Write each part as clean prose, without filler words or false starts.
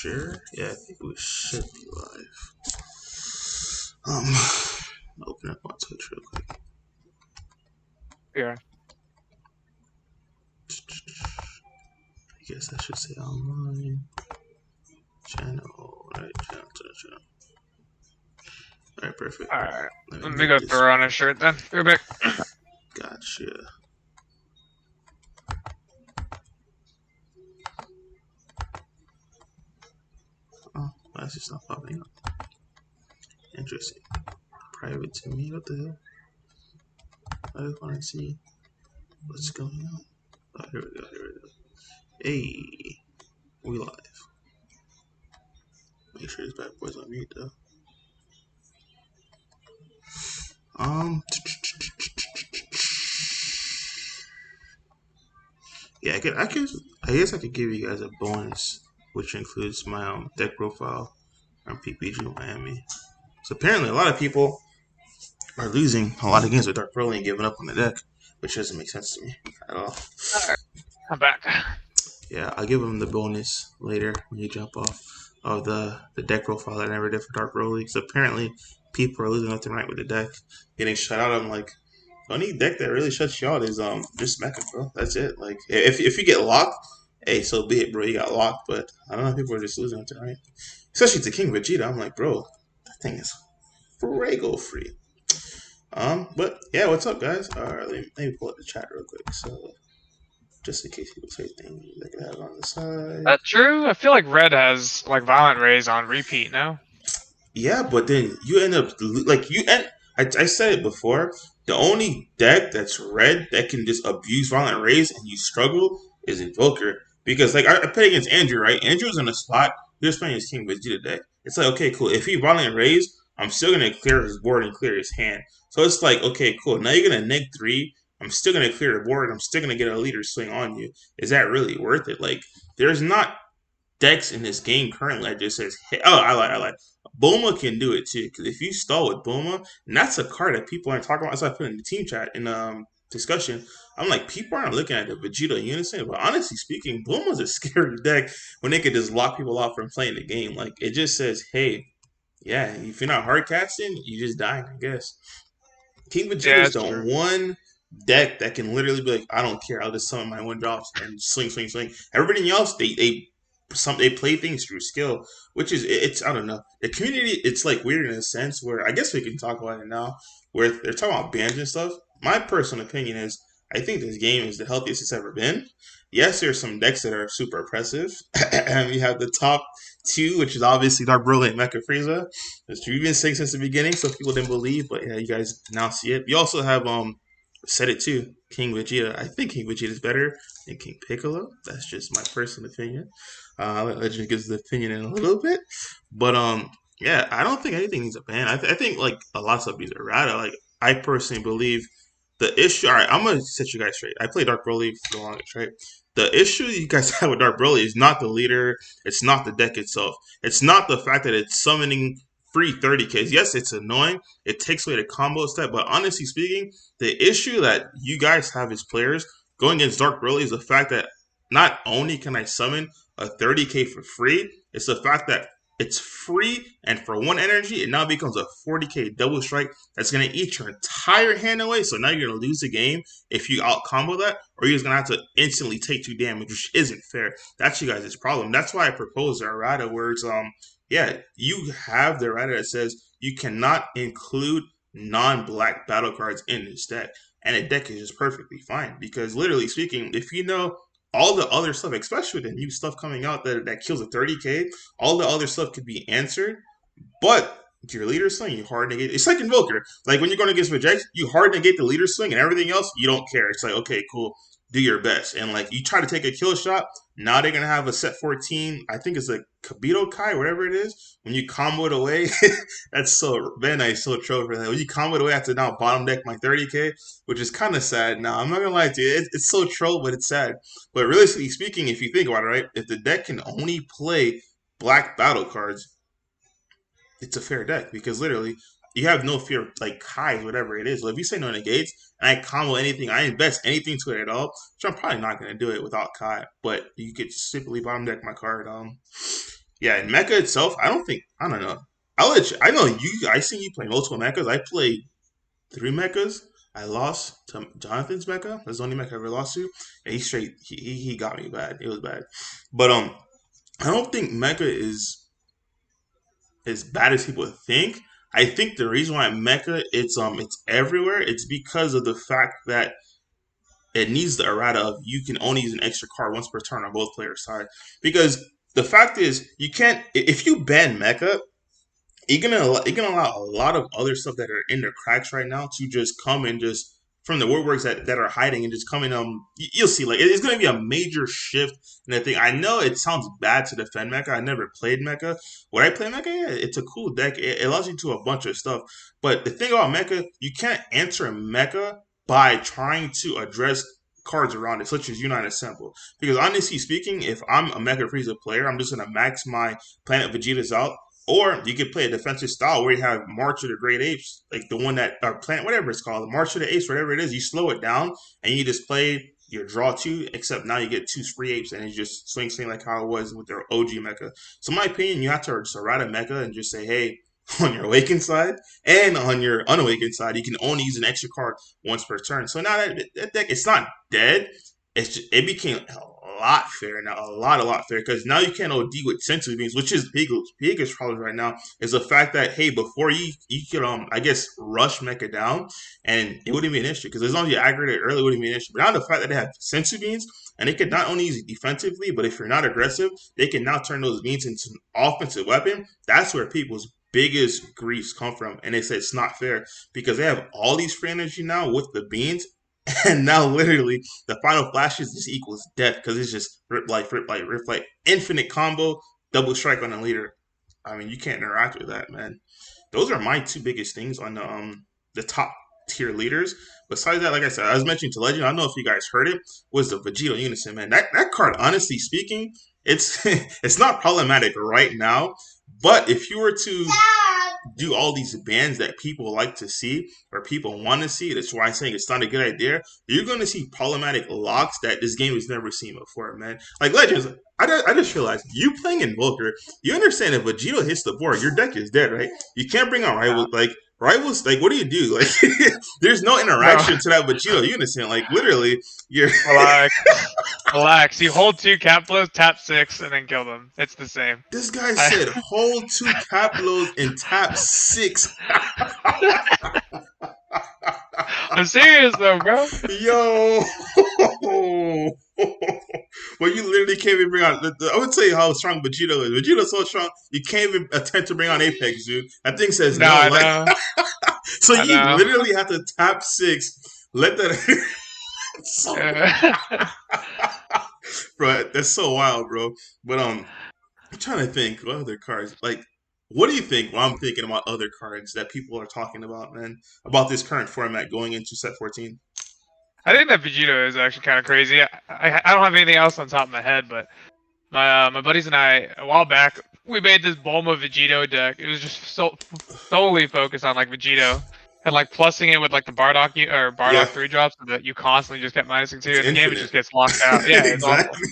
sure? Yeah, I think we should be live. Open up on Twitch real quick. Yeah. I guess I should say online channel. Right, channel. All right, perfect. Alright. Let me Let me make go this. throw on his shirt then. Go back. Gotcha. Oh, why is this not popping up? Interesting. Private to me. What the hell? I just want to see what's going on. Oh, here we go. Here we go. Hey, we live. Make sure this bad boy's on mute though. Yeah, I guess I could give you guys a bonus, which includes my deck profile on PPG Miami. So apparently, a lot of people are losing a lot of games with Dark Broly and giving up on the deck, which doesn't make sense to me at all. Alright. I'm back. Yeah, I'll give them the bonus later when you jump off of the deck profile that I never did for Dark Broly. So apparently, people are losing left and right with the deck, getting shut out. I'm like, the only deck that really shuts you out is just Mecha, bro. That's it. Like if you get locked, hey, so be it, bro. You got locked, but I don't know. People are just losing left and right, especially to King Vegeta. I'm like, bro, that thing is Fuego free. But yeah, what's up, guys? All right, let me pull up the chat real quick. So just in case people say things, they can have it on the side. That true? I feel like Red has like Violent Rays on repeat now. Yeah, but then you end up like you end. I said it before. The only deck that's red that can just abuse Violent Rays and you struggle is Invoker. Because like I played against Andrew, right? Andrew's in a spot. He was playing his King Vegeta deck. It's like okay, cool. If he Violent Rays, I'm still gonna clear his board and clear his hand. So it's like okay, cool. Now you're gonna neg 3. I'm still gonna clear the board. I'm still gonna get a leader swing on you. Is that really worth it? Like there's not decks in this game currently that just says, hey, oh, I like. Boma can do it too. Because if you stall with Boma, and that's a card that people aren't talking about. That's why I put in the team chat in discussion. I'm like, people aren't looking at the Vegeta Unison, but honestly speaking, Boma's a scary deck when they could just lock people off from playing the game. Like it just says, hey, yeah, if you're not hard casting, you just dying, I guess. King Vegeta Yeah, is it's the true. one deck that can literally be like, I don't care, I'll just summon my one drops and swing, swing, swing. Everybody else, they play things through skill, which is it's I don't know. The community, it's like weird in a sense where I guess we can talk about it now, where they're talking about bans and stuff. My personal opinion is I think this game is the healthiest it's ever been. Yes, there's some decks that are super oppressive, and we have the top two, which is obviously Dark Broly and Mecha Frieza. It's we've been saying since the beginning, so people didn't believe, but yeah, you guys now see it. You also have said it too, King Vegeta. I think King Vegeta is better than King Piccolo. That's just my personal opinion. I'll let Legend gives the opinion in a little bit, but yeah, I don't think anything needs a ban. I think like a lot of stuff needs errata. Like I personally believe the issue. All right, I'm gonna set you guys straight. I play Dark Broly for the longest, right? The issue you guys have with Dark Broly is not the leader. It's not the deck itself. It's not the fact that it's summoning free 30Ks. Yes, it's annoying. It takes away the combo step. But honestly speaking, the issue that you guys have as players going against Dark Broly is the fact that not only can I summon a 30K for free, it's the fact that it's free, and for one energy, it now becomes a 40K double strike that's going to eat your entire hand away. So now you're going to lose the game if you out combo that, or you're just going to have to instantly take 2 damage, which isn't fair. That's you guys' problem. That's why I proposed the errata where it's, yeah, you have the errata that says you cannot include non-black battle cards in this deck. And a deck is just perfectly fine because literally speaking, if you know all the other stuff, especially with the new stuff coming out that kills a 30K, all the other stuff could be answered, but your leader swing, you hard negate. It's like Invoker. Like when you're going against Reject, you hard negate the leader swing and everything else, you don't care. It's like, okay, cool, do your best. And like you try to take a kill shot, now they're gonna have a set 14. I think it's a Kabito Kai, whatever it is. When you combo it away, that's so very nice, so troll for that. When you combo it away, I have to now bottom deck my 30K, which is kind of sad. Now I'm not gonna lie to you, it's so troll, but it's sad. But realistically speaking, if you think about it, right, if the deck can only play black battle cards, it's a fair deck because literally you have no fear of like Kai's, whatever it is. So if you say no negates and I combo anything, I invest anything to it at all, which I'm probably not going to do it without Kai, but you could simply bottom deck my card. Yeah, and Mecha itself, I don't know. I'll let you. I know you. I seen you play multiple mechas. I played three mechas. I lost to Jonathan's mecha. That's the only mecha I ever lost to, and he straight he got me bad. It was bad, but I don't think mecha is as bad as people think. I think the reason why mecha it's everywhere. It's because of the fact that it needs the errata of you can only use an extra card once per turn on both players' side. Because the fact is, you can't if you ban mecha, you're gonna allow a lot of other stuff that are in the cracks right now to just come and just from the woodworks that are hiding and just come in. You'll see like it's gonna be a major shift in the thing. I know it sounds bad to defend mecha. I never played mecha. When I play mecha, yeah, it's a cool deck. It allows you to a bunch of stuff. But the thing about mecha, you can't answer mecha by trying to address cards around it, such as Unite Assemble. Because honestly speaking, if I'm a Mecha Frieza player, I'm just gonna max my Planet Vegeta's out, or you could play a defensive style where you have March of the Great Apes, like the one that or Planet, whatever it's called, March of the Apes, whatever it is. You slow it down and you just play your draw two, except now you get two free apes and it's just swing like how it was with their OG mecha. So in my opinion, you have to just errata mecha and just say, hey, on your awakened side and on your unawakened side, you can only use an extra card once per turn. So now that deck, it's not dead. It became a lot fair now, a lot fair because now you can't OD with sensory beams, which is biggest problem right now. Is the fact that hey, before you could I guess rush mecha down and it wouldn't be an issue because as long as you aggregate it early, it wouldn't be an issue. But now the fact that they have sensory beams and they could not only use it defensively, but if you're not aggressive, they can now turn those beams into an offensive weapon. That's where people's biggest griefs come from, and they say it's not fair because they have all these free energy now with the beans, and now literally the final flashes just equals death because it's just rip like infinite combo, double strike on a leader. I mean, you can't interact with that, man. Those are my two biggest things on the top tier leaders. Besides that, like I said, I was mentioning to Legend. I don't know if you guys heard it. Was the Vegito Unison, man? That card, honestly speaking, it's it's not problematic right now. But if you were to do all these bans that people like to see or people want to see, that's why I'm saying it's not a good idea. You're going to see problematic locks that this game has never seen before, man. Like Legends, I just realized you playing Invoker, you understand if Vegito hits the board, your deck is dead, right? You can't bring on Yeah. rivals. Like, what do you do? Like, there's no No, interaction to that Vegito. You understand? Like, literally, you're. relax, relax. You hold two cap blows, tap six, and then kill them. It's the same. This guy I, said hold two cap lows and tap six. I'm serious though, bro. Yo, well, you literally can't even bring on. I would tell you how strong Vegito is. Vegito's so strong, you can't even attempt to bring on Apex, dude. That thing says No, no. I Like, know, so I you know. literally have to tap six. Let that. So, Yeah. bro, that's so wild, bro. But I'm trying to think what other cards. Like, what do you think? Well, I'm thinking about other cards that people are talking about, man, about this current format going into set 14. I think that Vegito is actually kind of crazy. I don't have anything else on top of my head, but my buddies and I a while back we made this Bulma Vegito deck. It was just solely focused on like Vegito and like plussing it with like the Yeah, Bardock 3 drops so that you constantly just kept minusing two it's and the game it infinite. just gets locked out. Yeah, it's awful. Exactly.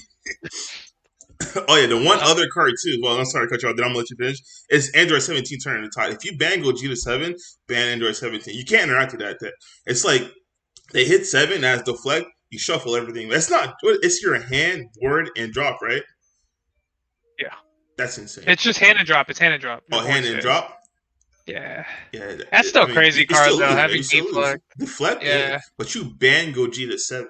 Oh yeah, the one Uh, other card too. Well, I'm sorry to cut you off. Then I'm gonna let you finish. It's Android 17 turning the tide. If you ban Gogeta 7, ban Android 17. You can't interact with that. It's like they hit 7 as deflect. You shuffle everything. That's not. It's your hand, board, and drop, right? yeah, That's insane. it's just hand and drop. It's hand and drop. Your Oh, board hand and stays. drop. Yeah, Yeah, that's still I mean, crazy you card still though. lose, right? You Having still lose. deflect. Deflect, yeah, Yeah, but you ban Gogeta 7.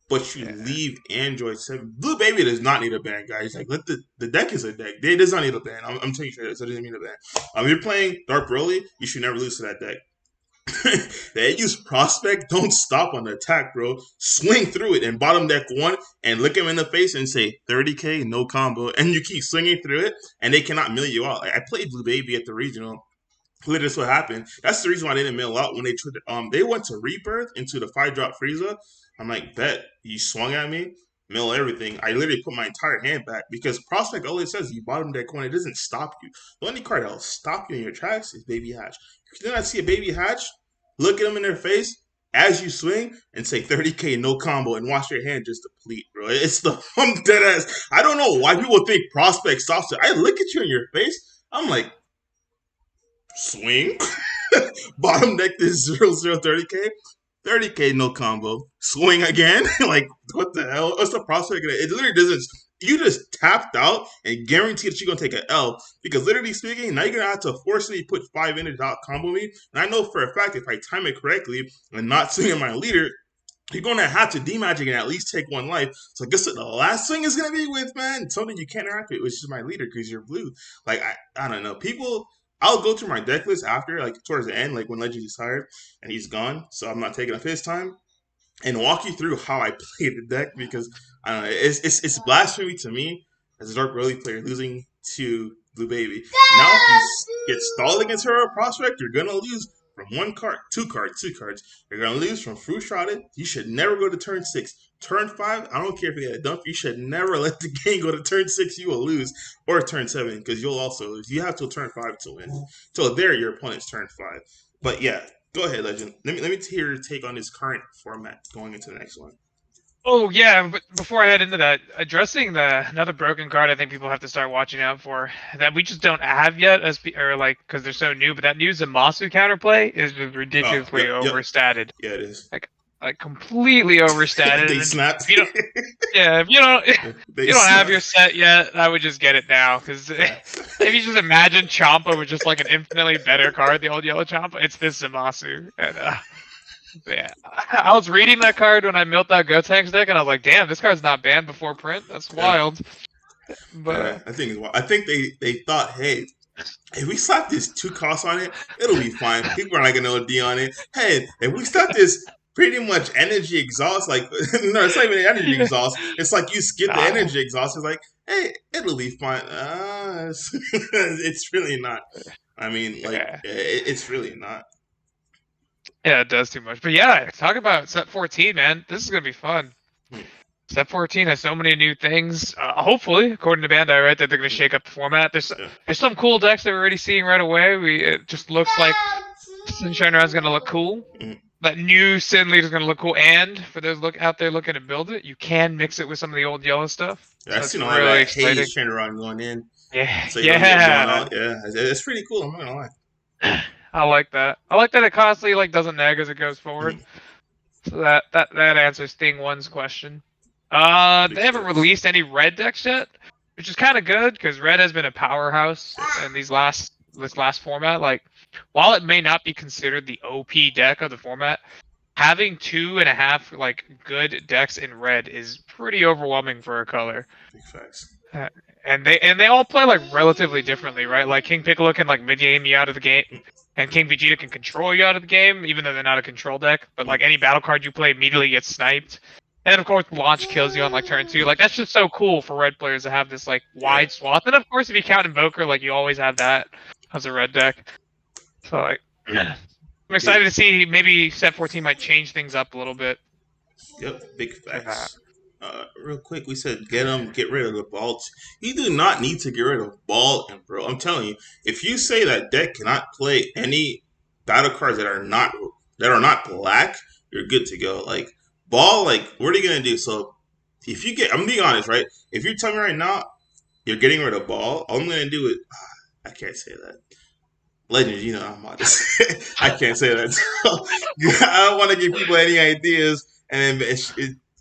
But you yeah. leave Android 7. Blue Baby does not need a ban, guys. Like, let the deck is a deck. It does not need a ban. I'm telling you straight, so it doesn't need a ban. You're playing Dark Broly, you should never lose to that deck. They use Prospect, don't stop on the attack, bro. Swing through it and bottom deck one and look him in the face and say 30k, no combo. And you keep swinging through it and they cannot mill you out. Like, I played Blue Baby at the regional. Literally, that's what happened. That's the reason why they didn't mail out when they went to Rebirth into the 5 drop Frieza. I'm like, bet you swung at me, mill everything. I literally put my entire hand back because Prospect always says you bottom deck one. It doesn't stop you. The only card that'll stop you in your tracks is Baby Hatch. If you do not see a Baby Hatch, look at them in their face. as you swing and say 30K no combo and watch your hand just deplete, bro. It's the I'm dead ass. I don't know why people think prospect stops it. I look at you in your face. I'm like, swing. Bottom deck this 0 0 30K. 30K no combo. Swing again. Like, what the hell? What's the prospect of that? It literally doesn't. You just tapped out and guarantee that you're gonna take an L because literally speaking, now you're gonna have to forcibly put 5 in to dot combo me. And I know for a fact if I time it correctly and not swinging my leader, you're gonna have to demagic and at least take 1 life. So guess what the last thing is gonna be with, man? Something you can't interact with, which is my leader because you're blue. Like I don't know. People I'll go through my deck list after, like towards the end, like when Legends is tired and he's gone, so I'm not taking up his time and walk you through how I play the deck because I don't know, it's blasphemy to me as a Dark Broly player losing to Blue Baby. Now if you get stalled against Hero Prospect, you're gonna lose from 1 card, 2 cards, 2 cards. You're gonna lose from Fruit Shrouded. You should never go to turn 6. Turn 5, I don't care if you get a dump, you should never let the game go to turn 6, you will lose. Or turn 7, because you'll also lose. You have till turn 5 to win. So there your opponent's turn 5. But yeah, go ahead, Legend. Let me hear your take on this current format going into the next one. Oh yeah, but before I head into that, addressing the another broken card, I think people have to start watching out for that we just don't have yet, or like because they're so new. But that new Zamasu counterplay is just Oh, ridiculously yep, yep. overstated, Yeah, it is. like completely overstated. They And snapped. if you don't, yeah, if you don't, if They you don't have your snapped. set yet, I would just get it now because Fact. if you just imagine Champa with just like an infinitely better card, the old yellow Champa, it's this Zamasu, and yeah, I was reading that card when I built that Gotenks deck, and I was like, "Damn, this card's not banned before print. That's Yeah. wild." But I think they thought, hey, if we slap this 2 cost on it, it'll be fine. People are not gonna OD on it. Hey, if we slap this pretty much energy exhaust, like no, it's not even energy yeah, exhaust. It's like you skip the nah, energy exhaust. It's like, hey, it'll be fine. It's really not. I mean, like, yeah, it's really not. yeah, it does too much. But yeah, talk about set 14, man. This is gonna be fun. Hmm, Set 14 has so many new things. Hopefully, according to Bandai, right, that they're gonna hmm, shake up the format. yeah, There's some cool decks that we're already seeing right away. It just looks like Sunshine Rise is gonna look cool. hmm. That new Sin Leader is gonna look cool. And for those look out there looking to build it, you can mix it with some of the old yellow stuff. Yeah, I So it's seen a lot of really that exciting. haze trend around going in, Yeah, so you don't get blown yeah. out. Yeah, it's pretty cool. I'm not gonna lie. I like that. I like that it constantly like doesn't nag as it goes Hmm, forward. So that answers Sting One's question. big They haven't facts. released any red decks yet, which is kind of good because red has been a powerhouse in this last format. Like, while it may not be considered the OP deck of the format, having two and a half like good decks in red is pretty overwhelming for a color. Big facts. Uh, and they all play like relatively differently, right? Like King Piccolo can like mid game you out of the game, Hmm, and King Vegeta can control you out of the game, even though they're not a control deck. But hmm. like any battle card you play immediately gets sniped. And then of course launch kills you on like turn 2. Like that's just so cool for red players to have this like Yeah, wide swath. And of course if you count Invoker, like you always have that as a red deck. So like I'm big. excited to see maybe set 14 might change things up a little bit Yep, big for that. facts. Real quick, we said get rid of the ball. You do not need to get rid of ball, and bro, I'm telling you, if you say that deck cannot play any battle cards that are not black, you're good to go. Like ball, like what are you gonna do? So if you get, I'm being honest, right? If you tell me right now you're getting rid of ball, all I'm gonna do is I can't say that. Legends, you know I'm modest. I can't say that. So, I don't want to give people any ideas. And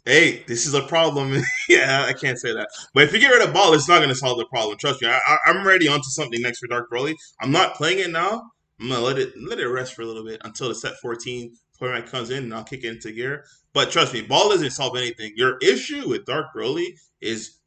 hey, this is a problem. Yeah, I can't say that. But if you get rid of ball, it's not going to solve the problem. Trust me. I'm ready onto something next for Dark Broly. I'm not playing it now. I'm gonna let it rest for a little bit until the set 14 format comes in, and I'll kick it into gear. But trust me, ball doesn't solve anything. Your issue with Dark Broly is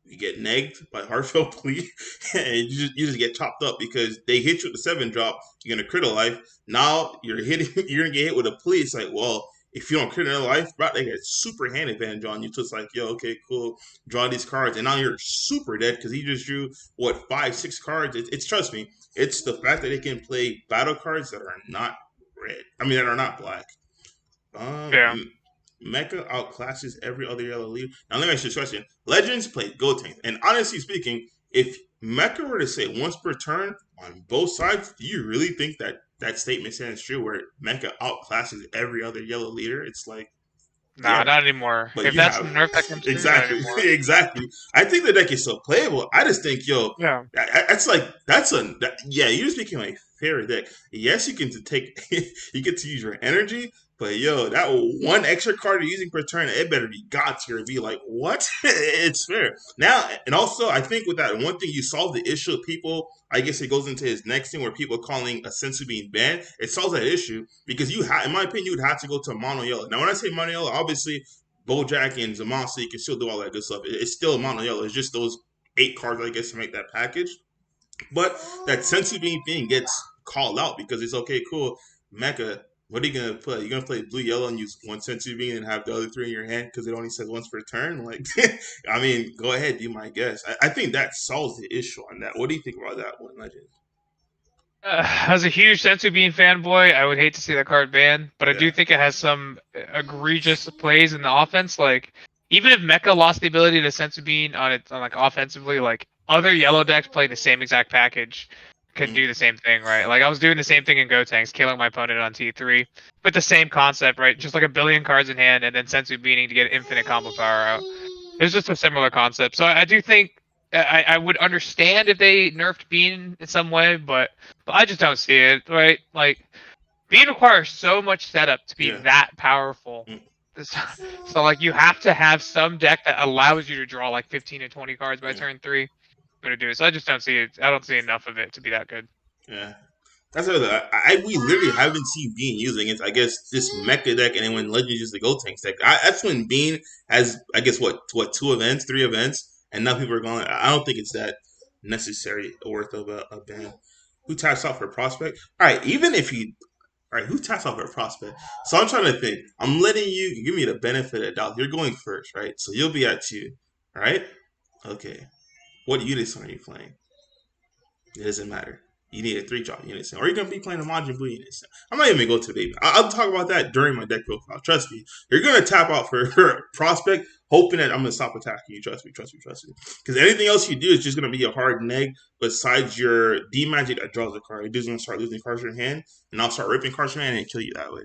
you get negged by heartfelt plea, and you just get chopped up because they hit you with the 7 drop. You're gonna crit a life. Now you're hitting. You're gonna get hit with a plea. It's like, well, if you don't crit another life, bro, they get super hand advantage on you. So it's like, yo, okay, cool. Draw these cards, and now you're super dead because he just drew what 5, 6 cards. It's trust me, it's the fact that they can play battle cards that are not red. I mean, that are not black. Yeah. Um, Mecha outclasses every other yellow leader. Now let me ask you a question. Legends play Goten, and honestly speaking, if Mecha were to say once per turn on both sides, do you really think that that statement stands true where Mecha outclasses every other yellow leader. It's like, Nah, yeah, not anymore. but If you that's the have nerf that comes through, not exactly, anymore. exactly. I think the deck is still playable. I just think, yo, Yeah. that's like yeah. You're just making my favorite deck. Yes, you can to take you get to use your energy, but yo, that one extra card you're using per turn, it better be god tier. Be like, what? It's fair now, and also I think with that one thing you solve the issue of people. I guess it goes into his next thing where people calling a sensu being banned. It solves that issue because in my opinion, you would have to go to mono yellow. Now, when I say mono yellow, obviously Bojack and Zamasi, you can still do all that good stuff. It's still mono yellow. It's just those 8 cards, I guess, to make that package. But that sensu bean thing gets called out because it's okay, cool. Mecha, what are you gonna play? You're gonna play blue yellow and use one sensu bean and have the other 3 in your hand because it only says once per turn. Like, I mean, go ahead, be my guess. I think that solves the issue on that. What do you think about that one, Legend? As a huge Sensu Bean fanboy, I would hate to see that card banned, but I Yeah. do think it has some egregious plays in the offense. Like, even if Mecha lost the ability to Sensu Bean on it, on like offensively, like other yellow decks playing the same exact package could Mm, do the same thing, right? Like I was doing the same thing in Gotenks, killing my opponent on T3, but the same concept, right? Just like a billion cards in hand and then Sensu Beaning to get infinite combo power out. It's just a similar concept. So I do think I would understand if they nerfed Bean in some way, but I just don't see it. Right? Like Bean requires so much setup to be yeah. that powerful. Mm, So, so like you have to have some deck that allows you to draw like 15 to 20 cards by yeah. turn three to do it. So I just don't see it. I don't see enough of it to be that good. Yeah. That's what we literally haven't seen Bean using it. I guess this Mecha deck, and then when Legends used the Go Tanks deck, that's when Bean has, I guess, what 2 events, 3 events, and now people are going. I don't think it's that necessary or worth of a ban. Who taps off for prospect? All right, even if you, all right, who taps off for prospect? So I'm trying to think. I'm letting you give me the benefit of the doubt. You're going first, right? So you'll be at 2, all right? Okay. What units are you playing? It doesn't matter. You need a 3 drop unison. Or you're going to be playing a Majin Buu unison. I'm not even going to go to the baby. I'll talk about that during my deck profile. Trust me. You're going to tap out for prospect, hoping that I'm going to stop attacking you. Trust me, trust me, trust me. Because anything else you do is just going to be a hard neg besides your D magic that draws a card. You're just going to start losing cards from your hand, and I'll start ripping cards from your hand and kill you that way.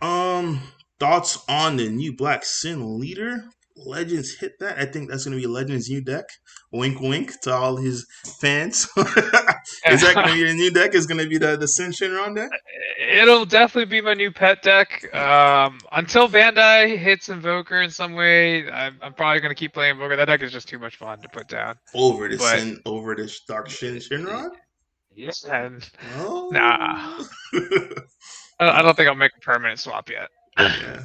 Um, Thoughts on the new Black Sin leader? Legends hit that. I think that's going to be Legends' new deck. Wink, wink to all his fans. Is that going to be the new deck? Is going to be the Sin Shinron deck? It'll definitely be my new pet deck. Until Bandai hits Invoker in some way, I'm probably gonna keep playing Invoker. That deck is just too much fun to put down. Over the But Sin, over the Dark Shinron? yes, and nah, Oh. I don't think I'll make a permanent swap yet. Yeah.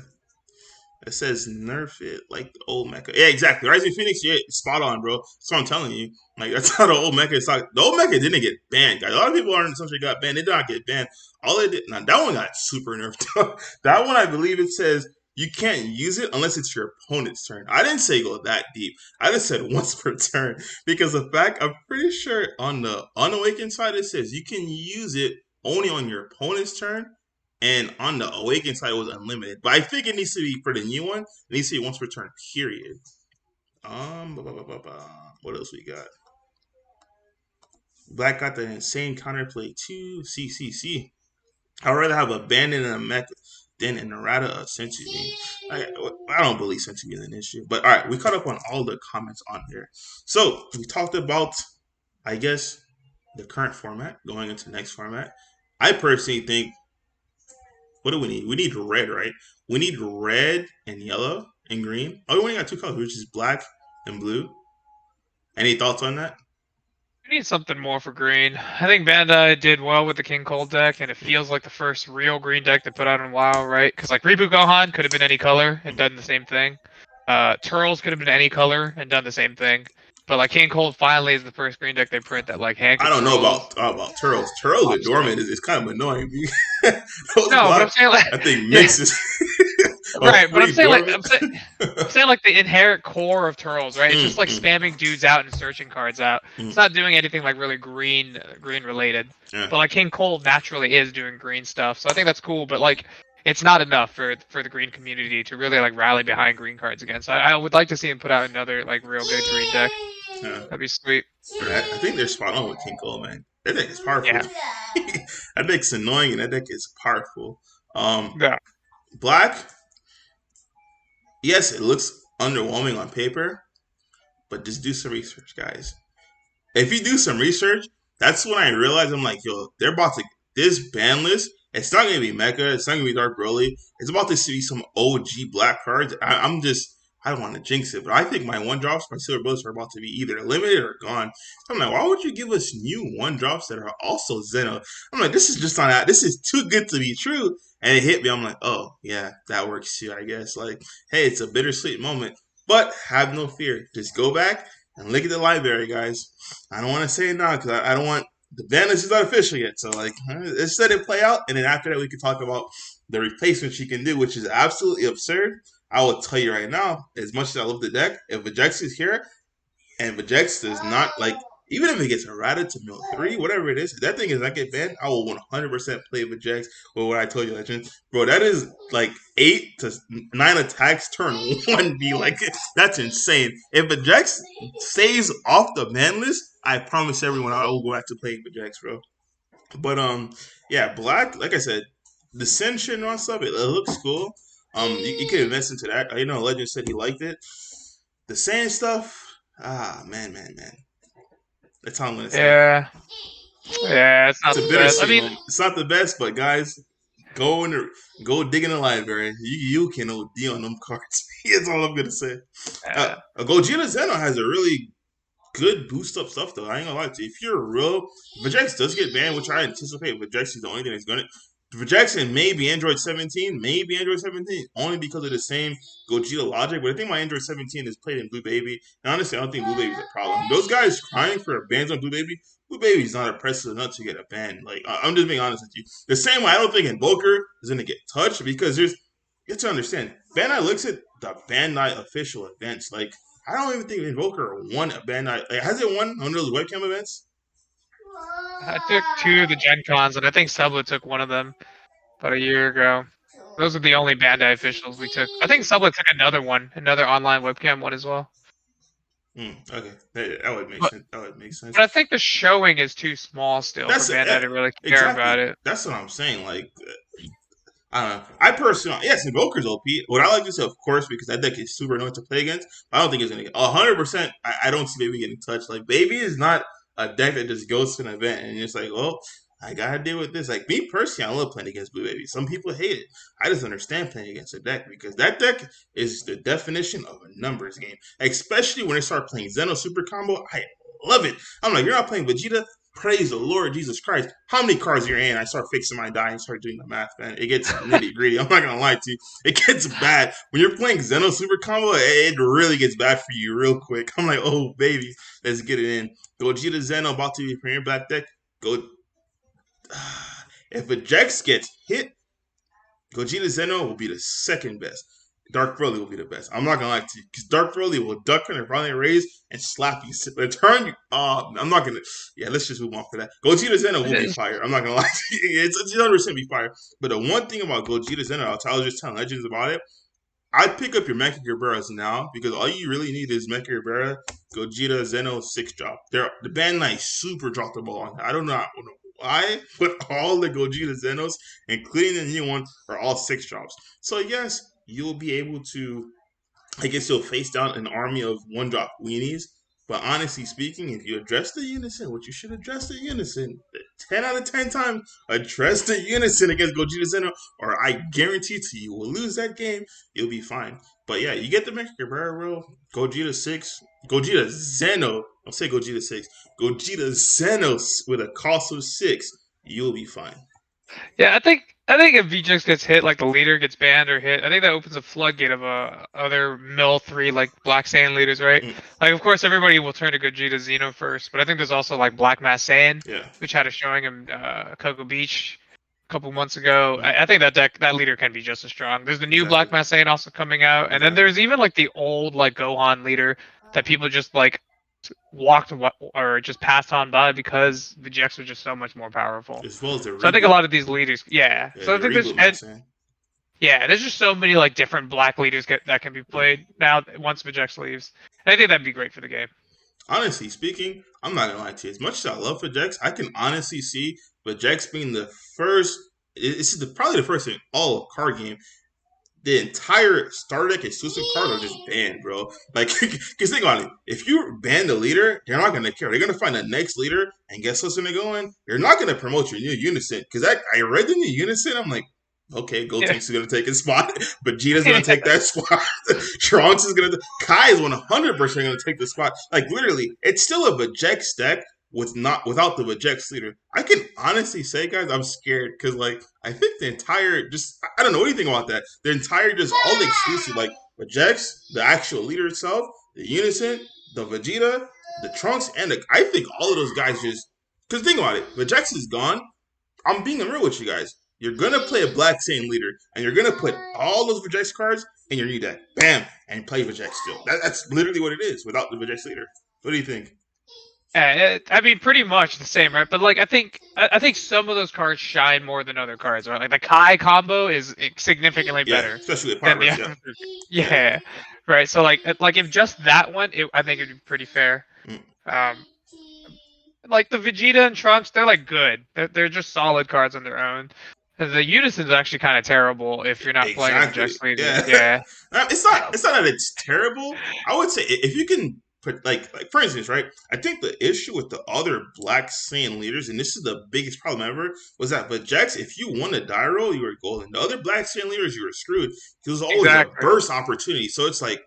It says nerf it like the old mecha. Yeah, exactly. Rising Phoenix, yeah, spot on, bro. That's what I'm telling you. Like that's how the old mecha is. Like, the old mecha didn't get banned, guys. A lot of people aren't essentially got banned. They did not get banned. All they did, now that one got super nerfed. That one, I believe it says you can't use it unless it's your opponent's turn. I didn't say go that deep. I just said once per turn because the fact I'm pretty sure on the unawakened side it says you can use it only on your opponent's turn, and on the Awakened side, it was unlimited. But I think it needs to be for the new one. It needs to be once per turn, period. What else we got? Black got the insane counterplay too. CCC. I'd rather have a bandit and a mech than an errata of Sensu. I don't believe Sensu is an issue. But all right, we caught up on all the comments on here. So we talked about, I guess, the current format going into the next format. I personally think, what do we need? We need red, right? We need red and yellow and green. Oh, we only got 2 colors, which is black and blue. Any thoughts on that? We need something more for green. I think Bandai did well with the King Cold deck, and it feels like the first real green deck they put out in a while, right? Because like Reboot Gohan could have been any color and done the same thing. Turles could have been any color and done the same thing. But like King Cold finally is the first green deck they print that like hand I don't know controls about Turtles. Turtles top are stuff. dormant is kind of annoying. Those No, but I'm black, saying like I think yeah, mixes of right. But I'm free saying like dormant. I'm saying like the inherent core of Turtles, right? It's just like Mm. spamming dudes out and searching cards out. It's Mm. not doing anything like really green related. Yeah. But like King Cole naturally is doing green stuff, so I think that's cool. But like, it's not enough for the green community to really like rally behind green cards again. So I would like to see him put out another like real good green deck. Yeah. That'd be sweet. I think they're spot on with King Cole, man. That deck is powerful. Yeah. That deck's annoying and that deck is powerful. Um, Yeah. Black, yes, it looks underwhelming on paper, but just do some research, guys. If you do some research, that's when I realized I'm like, yo, they're about to this ban list. It's not gonna be Mecha. It's not gonna be Dark Broly. It's about to see some OG black cards. I'm just I don't want to jinx it, but I think my one drops, my silver bullets are about to be either limited or gone. So I'm like, why would you give us new one drops that are also Zeno? I'm like, this is just not that. This is too good to be true. And it hit me. I'm like, oh yeah, that works too. I guess like, hey, it's a bittersweet moment, but have no fear. Just go back and look at the library, guys. I don't want to say it now because I don't want the ban list is not official yet. So like, let's let it play out, and then after that we can talk about the replacement she can do, which is absolutely absurd. I will tell you right now, as much as I love the deck, if Vejex is here and Vejex does not like, even if it gets errata to mill 3, whatever it is, if that thing is not get banned, I will 100% play Vejex with what I told you, Legend. Bro, that is like 8 to 9 attacks turn 1B. Like, that's insane. If Vejex stays off the ban list, I promise everyone I will go back to playing Vejex, bro. But yeah, Black, like I said, the Senshin and all stuff, it looks cool. You can invest into that. You know, Legend said he liked it. The sand stuff, man. That's all I'm gonna say. Yeah. Yeah. It's It's not a the best. I bittersweet mean, moment. It's not the best, but guys, go in the, go dig in the library. You can OD on them cards. That's all I'm gonna say. uh, Gogeta Zeno has a really good boost up stuff though. I ain't gonna lie to you. If you're real, Vajax does get banned, which I anticipate. Vajax is the only thing that's gonna. Vajax and maybe Android 17, maybe Android 17, only because of the same Gogeta logic. But I think my Android 17 is played in Blue Baby, and honestly, I don't think Blue Baby's a problem. Those guys crying for bans on Blue Baby. Blue Baby's not oppressive enough to get a ban. Like I'm just being honest with you. The same way I don't think Invoker is gonna get touched because there's you have to understand. Bandai looks at the Bandai official events. Like I don't even think Invoker won a Bandai. Like, has it won one of those webcam events? I took two of the Gen Cons, and I think Sublet took one of them about a year ago. Those are the only Bandai officials we took. I think Sublet took another one, another online webcam one as well. Okay, that would make But sense. That would make sense. but I think the showing is too small still for That's Bandai to really care exactly. about it. That's what I'm saying. Like I don't know. I personally, yes, Invoker's OP. What I like to say, of course, because that deck is super annoying to play against. But I don't think it's gonna get 100%. I don't see Baby getting touched. Like Baby is not a deck that just goes to an event and it's like, oh, I gotta deal with this. Like me personally, I love playing against Blue Baby. Some people hate it. I just understand playing against a deck because that deck is the definition of a numbers game. Especially when they start playing Zeno Super Combo. I love it. I'm like, you're not playing Vegeta. Praise the Lord Jesus Christ. How many cards you're in? I start fixing my die and start doing the math, man. It gets nitty gritty. I'm not gonna lie to you. It gets bad. When you're playing Zeno Super Combo, it really gets bad for you real quick. I'm like, oh baby, let's get it in. Gogeta Zeno about to be Premier Black deck. Go if a Jax gets hit, Gogeta Zeno will be the second best. Dark Broly will be the best. I'm not gonna lie to you because Dark Broly will duck and probably raise and slap you. Turn you. I'm not gonna. Yeah, let's just move on for that. Gogeta Zeno It will be is. fire. I'm not gonna lie to you. It's 100% be fire. But the one thing about Gogeta Zeno, I was just telling Legends about it. I'd pick up your Mecha Gerberas now because all you really need is Mecha Gerbera, Gogeta, Zeno, 6 drop. The Band Knight super dropped the ball on that. I don't know why, but all the Gogeta Zenos, including the new one, are all 6 drops. So, yes, you'll be able to I guess you'll face down an army of one drop weenies. But honestly speaking, if you address the unison, which you should address the unison, 10 out of 10 times, address the unison against Gogeta Zeno, or I guarantee to you will lose that game, you'll be fine. But yeah, you get the Mecha Cabrera rule, Gogeta 6, Gogeta Zeno, I'll say Gogeta 6, Gogeta Zeno with a cost of 6, you'll be fine. Yeah, I think if VJX gets hit, like the leader gets banned or hit, I think that opens a floodgate of other mill three like Black Saiyan leaders, right? Mm, Like of course everybody will turn to Gogeta Xeno first, but I think there's also like Black Mass Saiyan, yeah. which had a showing in Cocoa Beach a couple months ago. Mm, I think that leader can be just as strong. There's the new exactly. Black Mass Saiyan also coming out, and then Exactly. there's even like the old like Gohan leader that people just like or just passed on by because the GX was just so much more powerful. As well as the So I think a reboot. lot of these leaders, yeah. Yeah, So the I think reboot max, man. there's just so many like different black leaders that can be Mm. played now once Vegeta leaves. And I think that'd be great for the game. Honestly speaking, I'm not gonna lie to you. As much as I love Vajeks, I can honestly see Vajeks being the first. This is probably the first in all of card game. The entire starter deck exclusive cards are just banned, bro. Like, because think about it. If you ban the leader, they're not gonna care. They're gonna find the next leader, and guess what's gonna go in? They're not gonna promote your new Unison. Because I read the new Unison, I'm like, okay, Yeah. Gotenks is gonna take his spot. Vegeta's gonna take that spot. Trunks is gonna. Kai is 100% gonna take the spot. Like literally, it's still a Vejex deck with not without the Vejex leader. I can honestly say, guys, I'm scared because like I think the entire just I don't know what do you think about that. The entire just all the exclusive like Vejex, the actual leader itself, the Unison, the Vegeta, the Trunks, and I think all of those guys just because think about it, Vejex is gone. I'm being real with you guys. You're gonna play a Black Saiyan leader, and you're gonna put all those Vejex cards in your new deck. Bam, and play Vejex still. That's literally what it is without the Vejex leader. What do you think? I mean, pretty much the same, right? But like, I think some of those cards shine more than other cards, right? Like the Kai combo is significantly Yeah, better especially with than the Power Yeah, other. yeah. Yeah, right. So like if just that one, I think it'd be pretty fair. Mm. Um, like the Vegeta and Trunks, they're like good. They're just solid cards on their own. The Unison's actually kind of terrible if you're not playing a Exactly. Vegeta leader. Yeah. Yeah, It's not. It's not that it's terrible. I would say if you can put like for instance, right? I think the issue with the other Black Saiyan leaders, and this is the biggest problem ever, was that but Jax, if you won a die roll, you were golden. The other Black Saiyan leaders, you were screwed. There was always a exactly. burst opportunity. So it's like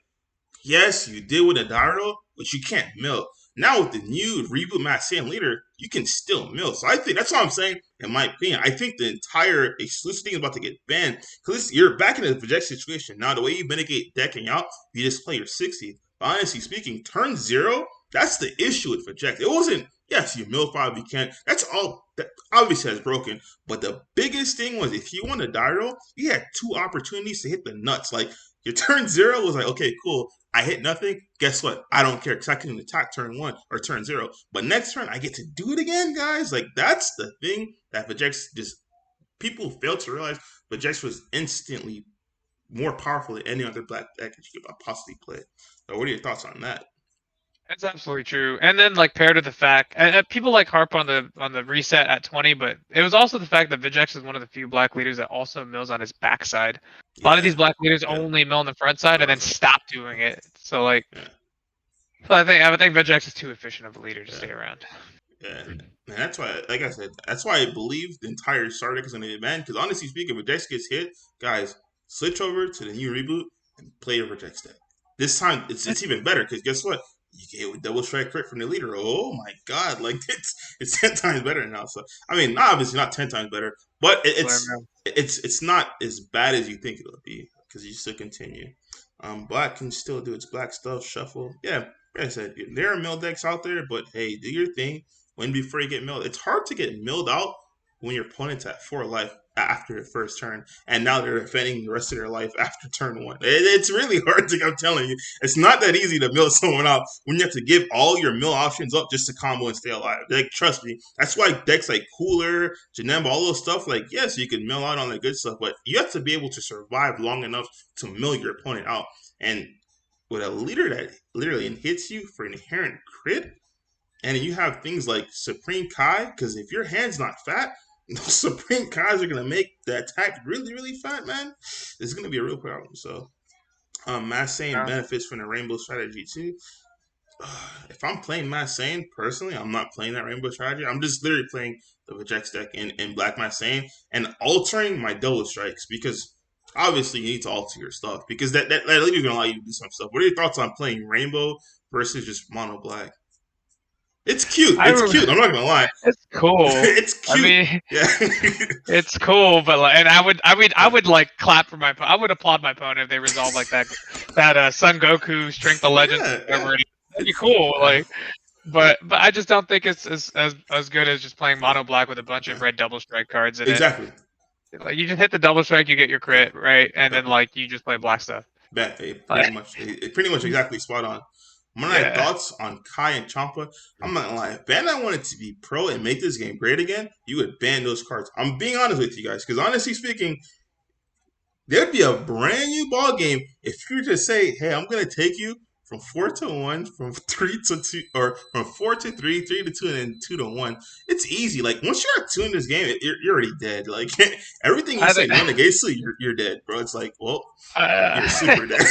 yes, you did win a Dairo, but you can't mill. Now with the new reboot Matt Saiyan leader, you can still mill. So I think that's what I'm saying. In my opinion, I think the entire exclusive thing is about to get banned because you're back in a project situation now. The way you mitigate decking out, you just play your 60. But honestly speaking, turn zero. That's the issue with project. It wasn't. Yes, you mill five, you can. That's all. That obviously has broken. But the biggest thing was if you won a Dairo, you had two opportunities to hit the nuts. Like your turn zero was like, okay, cool. I hit nothing. Guess what? I don't care because I can attack turn one or turn zero. But next turn, I get to do it again, guys. Like that's the thing that Vegeta just people fail to realize. Vegeta was instantly more powerful than any other black deck that you could possibly play. So, what are your thoughts on that? That's absolutely true. And then like paired with the fact, and people like harp on the reset at 20, but it was also the fact that Vijex is one of the few black leaders that also mills on his backside. A lot of Yeah, these black leaders yeah, only mill on the front side and then stop doing it. So like, yeah, I think Vijex is too efficient of a leader to yeah. stay around. Yeah, and that's why, like I said, that's why I believe the entire Star Trek is going to be banned. Because honestly speaking, if Dex gets hit, guys, switch over to the new reboot and play your Reject deck. This time, it's even better because guess what? You get a double strike crit from the leader. Oh my god, like it's 10 times better now. So I mean, obviously not 10 times better, but it's not as bad as you think it'll be because you still continue. Black can still do its black stuff, shuffle. Yeah, like I said, there are mill decks out there, but hey, do your thing. Win before you get milled. It's hard to get milled out when your opponent's at 4 life after the first turn, and now they're defending the rest of their life after turn one. It's really hard to. I'm telling you, it's not that easy to mill someone out when you have to give all your mill options up just to combo and stay alive. Like, trust me, that's why decks like Cooler, Janemba, all those stuff. Like, yes, you can mill out on the good stuff, but you have to be able to survive long enough to mill your opponent out. And with a leader that literally hits you for an inherent crit, and you have things like Supreme Kai, because if your hand's not fat, those Supreme Kais are gonna make the attack really, really fat, man. It's gonna be a real problem. So, Mass saying Yeah. benefits from the Rainbow strategy too. If I'm playing Mass Sane personally, I'm not playing that Rainbow strategy. I'm just literally playing the Vejex deck in Black Mass Sane and altering my double strikes because obviously you need to alter your stuff because that leader is gonna allow you to do some stuff. What are your thoughts on playing Rainbow versus just Mono Black? It's cute. I It's remember, cute. I'm not gonna lie. it's cool. It's I cute. mean, Yeah. it's cool, but like, and I yeah. would like clap for I would applaud my opponent if they resolve like that Son Goku Strength of Legends, Yeah. whatever Yeah. it is. That'd be It's cool. yeah. Like, but I just don't think it's as good as just playing mono black with a bunch Yeah. of red double strike cards in it. Exactly. Like you just hit the double strike, you get your Yeah. crit, right? And Yeah. then like you just play black stuff. Bet. Pretty Like, much. Pretty much exactly spot on. My yeah. thoughts on Kai and Champa. I'm not gonna lie. If Bandai wanted to be pro and make this game great again, you would ban those cards. I'm being honest with you guys, because honestly speaking, there'd be a brand new ball game if you were to say, "Hey, I'm gonna take you from 4 to 1, from 3 to 2, or from 4 to 3, 3 to 2, and then 2 to 1. It's easy. Like once you're at two in this game, you're already dead. Like everything you I think. said one against two, you're dead, bro. It's like, well, you're Uh, super dead.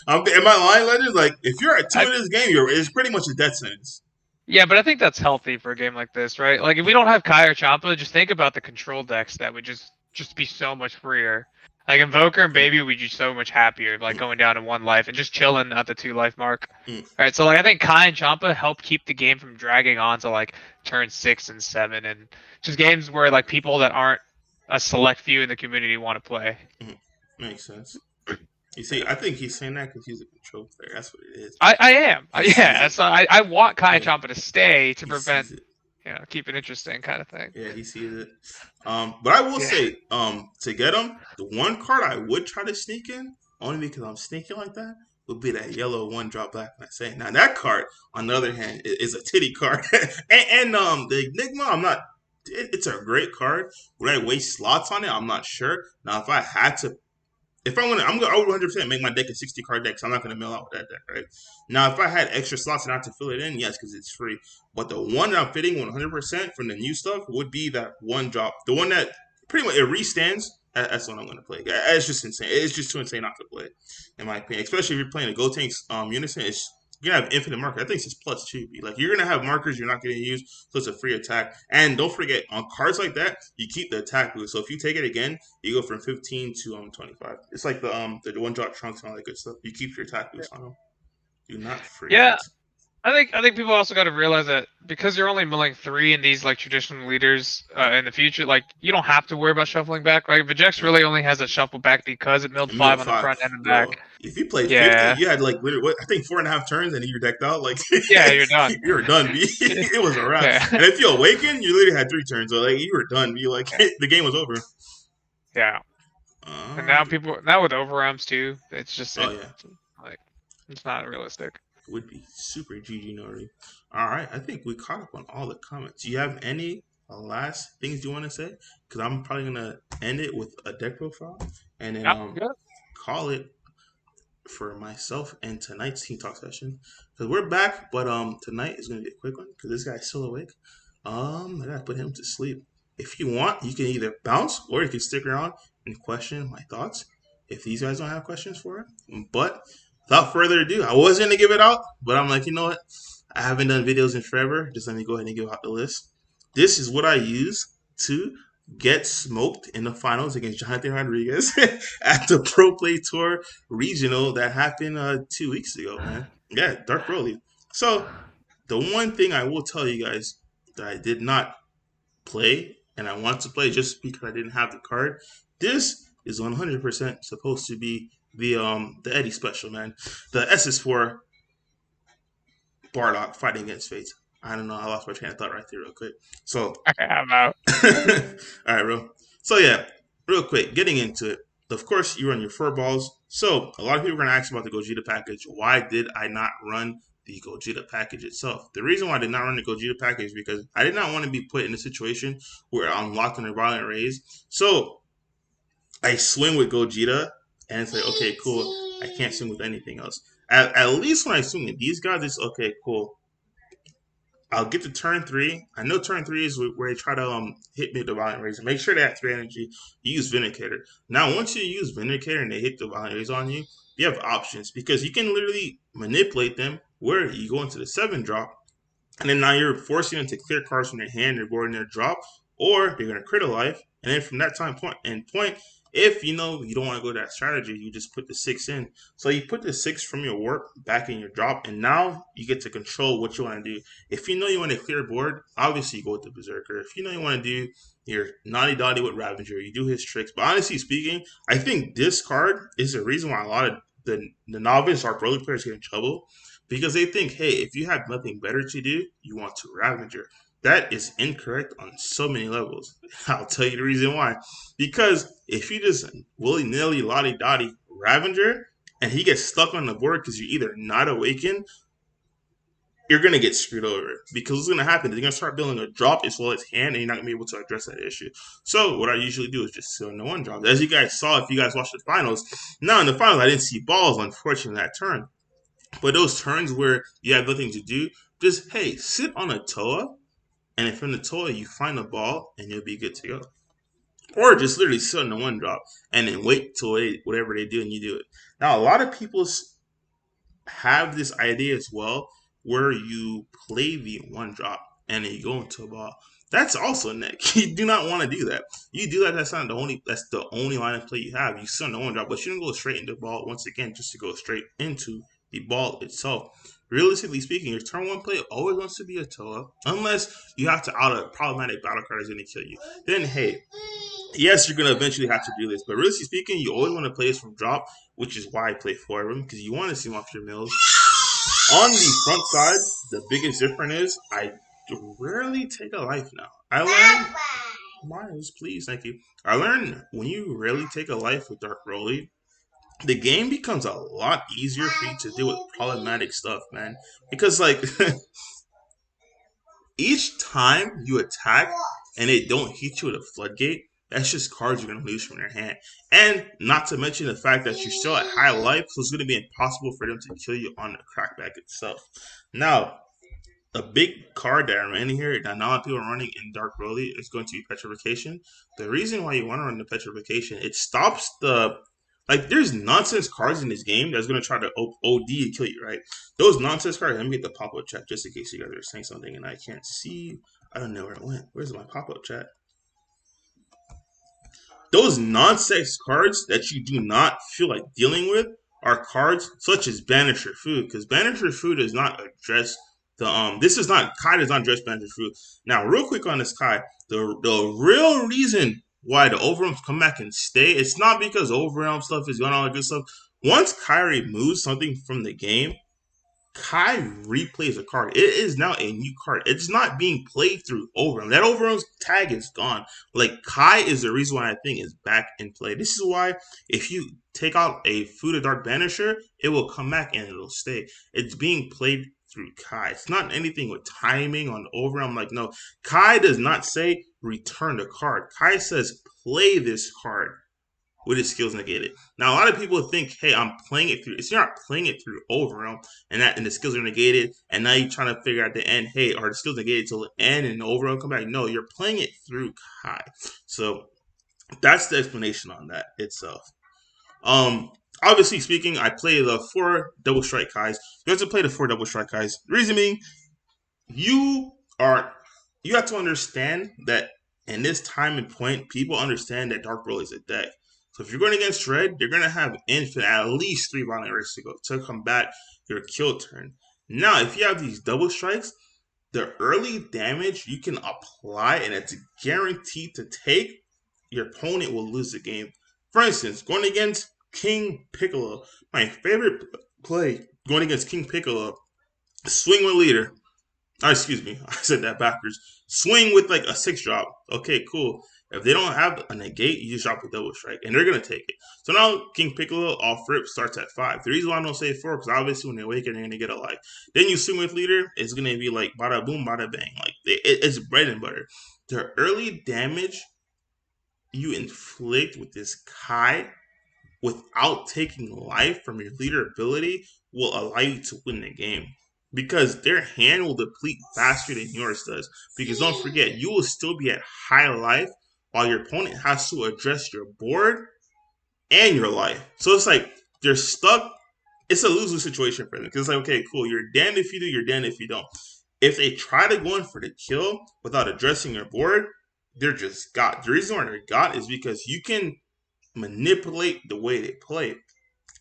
Am I lying, Legends? Like if you're at two I in this game, it's pretty much a death sentence. Yeah, but I think that's healthy for a game like this, right? Like if we don't have Kai or Champa, just think about the control decks that would just be so much freer. Like Invoker and Mm, Baby would be so much happier, like mm, going down to 1 life and just chilling at the 2 life mark. mm, All right, so like I think Kai and Champa help keep the game from dragging on to like turn 6 and 7, and just games where like people that aren't a select few in the community want to play. mm. Makes sense. You see, Yeah. I think he's saying that because he's a control player. That's what it is. I am. He sees Yeah, it. so I want Kai and Yeah, Champa to stay to he sees prevent, it. keep it interesting kind of thing. Yeah, he sees it. But I will Yeah. say, to get him, the one card I would try to sneak in, only because I'm sneaking like that, would be that yellow one drop black. And I say, now that card, on the other hand, is a titty card, and the Enigma, I'm not. It's a great card. Would I waste slots on it? I'm not sure. Now, if I had to if I want to, I would 100% make my deck a 60 card deck. So I'm not going to mill out with that deck, right? Now, if I had extra slots and I had to fill it in, yes, because it's free. But the one that I'm fitting 100% from the new stuff would be that one drop. The one that pretty much it restands. That's what I'm going to play. It's just insane. It's just too insane not to play, in my opinion. Especially if you're playing a Go Tanks Unison. You're gonna have infinite markers. I think it's plus two. Like you're gonna have markers you're not gonna use, so it's a free attack. And don't forget, on cards like that, you keep the attack boost. So if you take it again, you go from 15 to 25. It's like the one drop trunks and all that good stuff. You keep your attack boost on them. Do not Yeah, forget. I think people also got to realize that because you're only milling 3 in these like traditional leaders in the future, like you don't have to worry about shuffling back. Right? Vajek's Yeah. really only has a shuffle back because it milled In middle 5 on the five, front and the bro. back. If you played 50, Yeah, you had like literally what I think 4.5 turns and you're decked out. Like yeah, you're done. you were done, B. It was a wrap. Yeah, And if you awaken, you literally had 3 turns. So like you were done, B. Like yeah, the game was over. yeah. And Uh, now now with overruns too, it's just oh yeah. like it's not realistic. Would be super GG Nori. All right, I think we caught up on all the comments. Do you have any last things you want to say? Because I'm probably gonna end it with a deck profile and then Yeah, good. call it for myself and tonight's team talk session. Because we're back, but tonight is gonna be a quick one because this guy's still awake. I gotta put him to sleep. If you want, you can either bounce or you can stick around and question my thoughts. If these guys don't have questions for it, but without further ado, I was gonna give it out, but I'm like, you know what? I haven't done videos in forever. Just let me go ahead and give out the list. This is what I use to get smoked in the finals against Jonathan Rodriguez at the Pro Play Tour regional that happened 2 weeks ago, man. Yeah, Dark Broly. So the one thing I will tell you guys that I did not play and I want to play just because I didn't have the card. This is 100% supposed to be the Eddie special, man. The SS4 Bardock fighting against Fate. I don't know. I lost my train of thought right there, real quick. So, Okay, I'm out. all right, bro. So yeah, real quick, getting into it. Of course, you run your fur balls. So a lot of people are going to ask about the Gogeta package. Why did I not run the Gogeta package itself? The reason why I did not run the Gogeta package is because I did not want to be put in a situation where I'm locked in a violent raise. So I swing with Gogeta, and it's like, okay, cool. I can't swing with anything else. At least when I swing with these guys, it's okay, cool. I'll get to turn 3. I know turn 3 is where they try to hit me with the violent razor. Make sure they have 3 energy. You use Vindicator. Now, once you use Vindicator and they hit the violent razor on you, you have options because you can literally manipulate them where you go into the 7 drop and then now you're forcing them to clear cards from their hand, their board, and their drop, or they're going to crit a life. And then from that time point, if you know you don't want to go that strategy, you just put the 6 in. So you put the 6 from your work back in your drop, and now you get to control what you want to do. If you know you want to clear board, obviously you go with the Berserker. If you know you want to do your Naughty Dotty with Ravager, you do his tricks. But honestly speaking, I think this card is the reason why a lot of the novice or early players get in trouble because they think, hey, if you have nothing better to do, you want to Ravager. That is incorrect on so many levels. I'll tell you the reason why. Because if you just willy nilly, lottie dotty Ravager and he gets stuck on the board because you're either not awakened, you're going to get screwed over. Because what's going to happen? They're going to start building a drop as well as hand, and you're not going to be able to address that issue. So, what I usually do is just sit on the one drop. As you guys saw, if you guys watched the finals, now in the finals, I didn't see balls, unfortunately, that turn. But those turns where you have nothing to do, just hey, sit on a toa, and if in the toa you find a ball, and you'll be good to go. Or just literally sit on the one drop and then wait till whatever they do and you do it. Now, a lot of people have this idea as well where you play the one drop and then you go into a ball. That's also neck. You do not want to do that. You do that. That's the only line of play you have. You sit on the one drop, but you don't go straight into the ball once again just to go straight into the ball itself. Realistically speaking, your turn one play always wants to be a toe up, unless you have to out a problematic battle card is going to kill you. Then hey, yes, you're gonna eventually have to do this, but really speaking, you always want to play this from drop, which is why I play four of them because you want to see them off your mills. On the front side, the biggest difference is I rarely take a life now. I learned, Miles, please, thank you. I learned when you rarely take a life with Dark Broly, the game becomes a lot easier for you to deal with problematic stuff, man. Because like each time you attack and they don't hit you with a floodgate, that's just cards you're gonna lose from your hand. And not to mention the fact that you're still at high life, so it's gonna be impossible for them to kill you on the crackback itself. Now, a big card that I'm running here that not a lot of people are running in Dark Broly is going to be Petrification. The reason why you want to run the Petrification, it stops the like. There's nonsense cards in this game that's going to try to OD and kill you, right? Those nonsense cards. Let me get the pop up chat just in case you guys are saying something and I can't see. I don't know where it went. Where's my pop up chat? Those nonsense cards that you do not feel like dealing with are cards such as Banisher Food, because Banisher Food does not address the This is not Kai does not address Banisher Food. Now, real quick on this Kai, the real reason why the overwhelms come back and stay, it's not because overwhelm stuff is going on all the good stuff. Once Kai removes something from the game, Kai replays a card. It is now a new card. It's not being played through Overrun. That Overrun's tag is gone. Like Kai is the reason why I think is back in play. This is why if you take out a Food of Dark Banisher, it will come back and it'll stay. It's being played through Kai. It's not anything with timing on Overrun. Like no, Kai does not say return the card. Kai says play this card with his skills negated. Now, a lot of people think, hey, I'm playing it through. It's you're not playing it through Overrealm, and the skills are negated, and now you're trying to figure out the end. Hey, are the skills negated till the end and the Overrealm come back? No, you're playing it through Kai. So that's the explanation on that itself. Um, Obviously speaking, I play the four double strike Kais. You have to play the four double strike Kais. Reason being, you are you have to understand that in this time and point, people understand that Dark Broly is a deck. So if you're going against Red, you're going to have infinite, at least three violent races to go to combat your kill turn. Now, if you have these double strikes, the early damage you can apply and it's guaranteed to take, your opponent will lose the game. For instance, going against King Piccolo, my favorite play going against King Piccolo, swing with leader. Oh, excuse me, I said that backwards. Swing with like a six drop. Okay, cool. If they don't have a negate, you just drop a double strike, and they're gonna take it. So now King Piccolo off rip starts at 5. The reason why I don't say 4 because obviously when they awaken, they're gonna get a life. Then you swing with leader, it's gonna be like bada boom, bada bang. Like it's bread and butter. The early damage you inflict with this Kai without taking life from your leader ability will allow you to win the game. Because their hand will deplete faster than yours does. Because don't forget, you will still be at high life while your opponent has to address your board and your life. So it's like they're stuck. It's a lose-lose situation for them. Because it's like, okay, cool, you're damned if you do, you're damned if you don't. If they try to go in for the kill without addressing your board, they're just got. The reason why they're got is because you can manipulate the way they play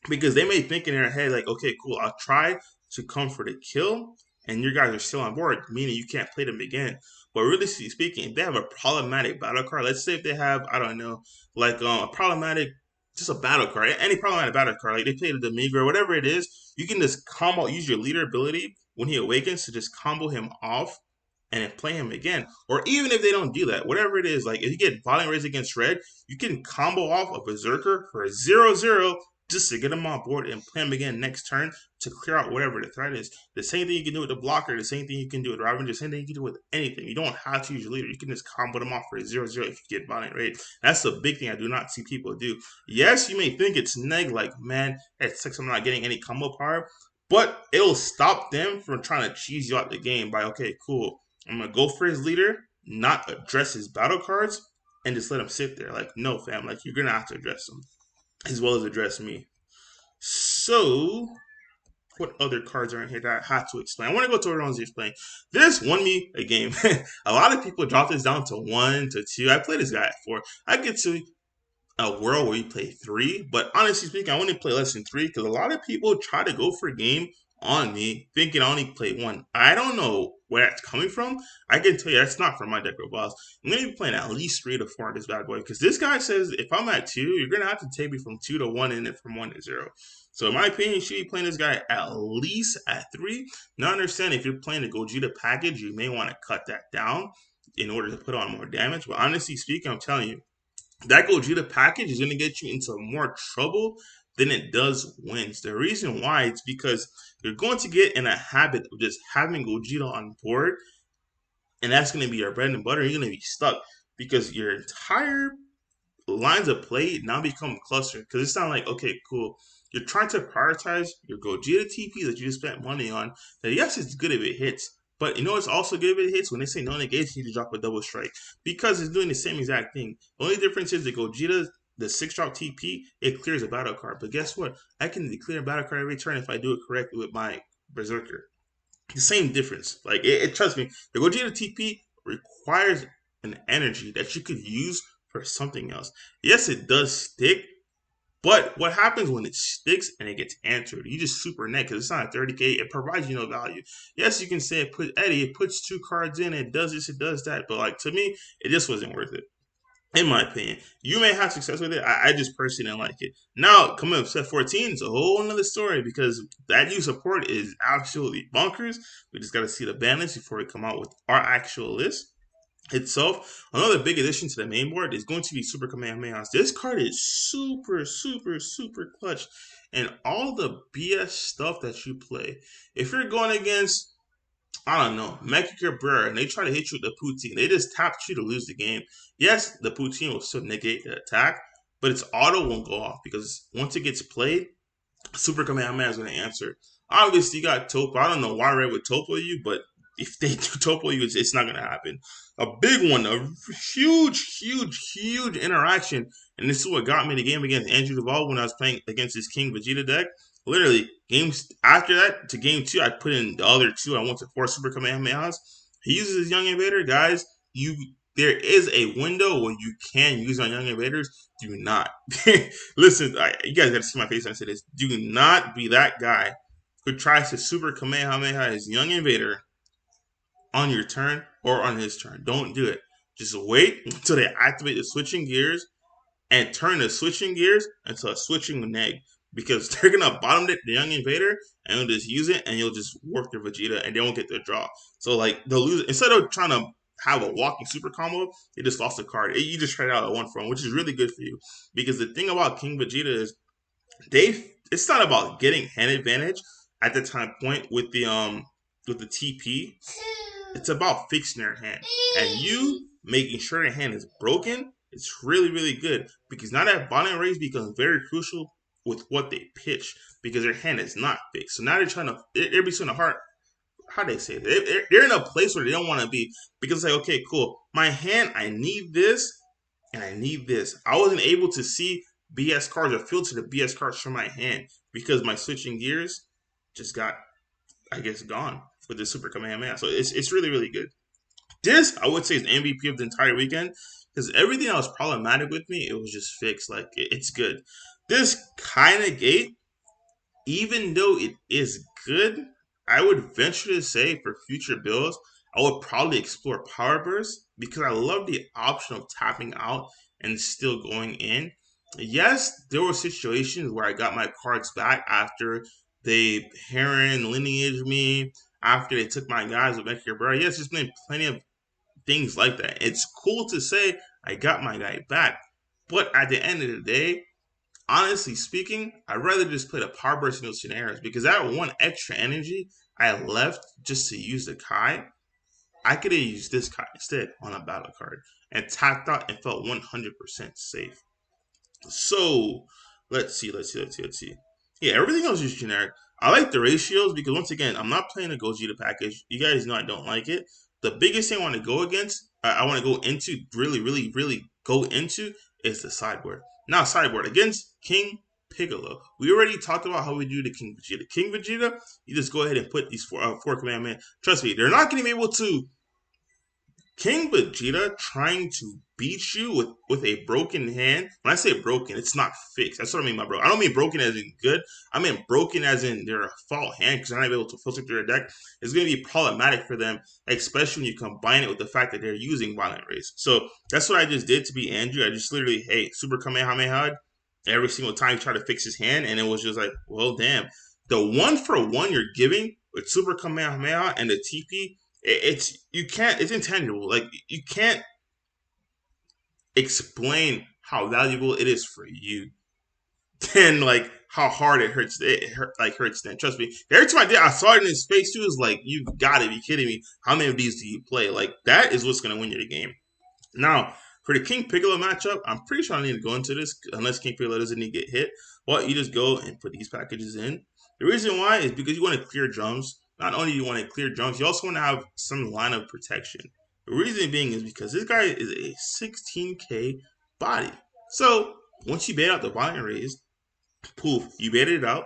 because they may think in their head like, okay, cool, I'll try to come for the kill, and your guys are still on board, meaning you can't play them again. But really speaking, if they have a problematic battle card, let's say if they have, I don't know, like a problematic, just a battle card, any problematic battle card, like they played a Demigra or whatever it is, you can just combo, use your leader ability when he awakens to just combo him off and then play him again. Or even if they don't do that, whatever it is, like if you get violent raise against red, you can combo off a berserker for a 0-0 just to get him on board and play him again next turn to clear out whatever the threat is. The same thing you can do with the blocker, the same thing you can do with Raven, the same thing you can do with anything. You don't have to use your leader. You can just combo them off for a 0-0 if you get violent raid. That's the big thing I do not see people do. Yes, you may think it's neg, like, man, at 6 I'm not getting any combo power. But it'll stop them from trying to cheese you out the game by, okay, cool, I'm gonna go for his leader, not address his battle cards, and just let him sit there. Like, no, fam, like you're gonna have to address him as well as address me. So, what other cards are in here that I have to explain? I want to go to everyone's explain. This won me a game. A lot of people drop this down to 1 to 2. I played this guy at 4. I get to a world where you play 3, but honestly speaking, I only play less than 3 because a lot of people try to go for a game on me thinking I only play 1. I don't know where that's coming from. I can tell you that's not from my deck of balls. I'm going to be playing at least 3 to 4 in this bad boy because this guy says if I'm at 2, you're going to have to take me from 2 to 1 and then from 1 to 0. So in my opinion, you should be playing this guy at least at 3. Now understand if you're playing the Gogeta package, you may want to cut that down in order to put on more damage. But honestly speaking, I'm telling you, that Gogeta package is going to get you into more trouble than it does wins. The reason why it's because you're going to get in a habit of just having Gogeta on board, and that's going to be your bread and butter. You're going to be stuck because your entire lines of play now become clustered because it's not like, okay, cool. You're trying to prioritize your Gogeta TP that you just spent money on. That yes, it's good if it hits, but you know it's also good if it hits when they say no negation, you drop a double strike because it's doing the same exact thing. The only difference is the Gogeta, the 6 drop TP, it clears a battle card. But guess what? I can declare a battle card every turn if I do it correctly with my Berserker. The same difference. Like trust me, the Gogeta TP requires an energy that you could use for something else. Yes, it does stick, but what happens when it sticks and it gets answered? You just super net because it's not a 30k. It provides you no value. Yes, you can say it puts 2 cards in, it does this, it does that, but like to me, it just wasn't worth it. In my opinion, you may have success with it. I just personally didn't like it. Now, coming up set 14, it's a whole another story because that new support is absolutely bonkers. We just got to see the balance before we come out with our actual list itself. Another big addition to the main board is going to be Super Kamehamehas. This card is super, super, super clutch. And all the BS stuff that you play. If you're going against, I don't know, Mecha Cabrera, and they try to hit you with the Poutine, they just tapped you to lose the game. Yes, the Poutine will still negate the attack, but its auto won't go off because once it gets played, Super Kamehameha is going to answer. Obviously, you got Topo. I don't know why Red would Topo you, but if they do Topo you, it's not going to happen. A big one, a huge, huge, huge interaction. And this is what got me the game against Andrew Duvall when I was playing against his King Vegeta deck. Literally, games after that to game 2, I put in the other 2. I went to 4 Super Kamehamehas. He uses his Young Invader. Guys, there is a window where you can use on Young Invaders. Do not. Listen, you guys got to see my face when I say this. Do not be that guy who tries to Super Kamehameha his Young Invader on your turn or on his turn. Don't do it. Just wait until they activate the switching gears and turn the switching gears into a switching neg because they're gonna bottom the Young Invader and you'll just use it and you'll just work their Vegeta and they won't get their draw. So like they'll lose instead of trying to have a walking super combo, they just lost a card. You just tried out a 1-for-1, which is really good for you because the thing about King Vegeta is it's not about getting hand advantage at the time point with the TP. It's about fixing their hand. And you making sure their hand is broken, it's really, really good. Because now that bottom raise becomes very crucial with what they pitch. Because their hand is not fixed. So now they're trying to they're between the heart. How do they say it? They're in a place where they don't want to be. Because like, okay, cool. My hand, I need this and I need this. I wasn't able to see BS cards or filter the BS cards from my hand because my switching gears just got, I guess, gone with the Super Kamehameha. So it's really, really good. This, I would say, is the MVP of the entire weekend because everything that was problematic with me, it was just fixed. Like, it's good. This kind of gate, even though it is good, I would venture to say for future builds, I would probably explore Power Burst because I love the option of tapping out and still going in. Yes, there were situations where I got my cards back after they Heron lineage me, after they took my guys with Mecha Bro. Yes, there's been plenty of things like that. It's cool to say I got my guy back, but at the end of the day, honestly speaking, I'd rather just play the power burst in those scenarios because that one extra energy I left just to use the Kai, I could have used this Kai instead on a battle card and tapped out and felt 100% safe. So let's see. Yeah, everything else is generic. I like the ratios because once again, I'm not playing a Gogeta package. You guys know I don't like it. The biggest thing I want to go against, I want to go into, really, really, really go into, is the sideboard. Now, sideboard against King Piccolo. We already talked about how we do the King Vegeta. King Vegeta, you just go ahead and put these four commandments. Trust me, they're not going to be able to King Vegeta trying to beat you with a broken hand. When I say broken, it's not fixed. That's what I mean by broken. I don't mean broken as in good. I mean broken as in they're a fault hand because they're not able to filter through their deck. It's going to be problematic for them, especially when you combine it with the fact that they're using Violent Rays. So that's what I just did to be Andrew. I just literally, hey, Super Kamehameha every single time he tried to fix his hand, and it was just like, well, damn. The one for one you're giving with Super Kamehameha and the TP, it's you can't, it's intangible. Like you can't explain how valuable it is for you than like how hard it hurts. Hurts then. Trust me. Every time I saw it in his face too. Is like, you gotta be kidding me. How many of these do you play? Like that is what's gonna win you the game. Now, for the King Piccolo matchup, I'm pretty sure I need to go into this unless King Piccolo doesn't need to get hit. Well, you just go and put these packages in. The reason why is because you want to clear drums. Not only do you want to clear drums, you also want to have some line of protection. The reason being is because this guy is a 16k body. So once you bait out the violent rays, poof, you baited it out.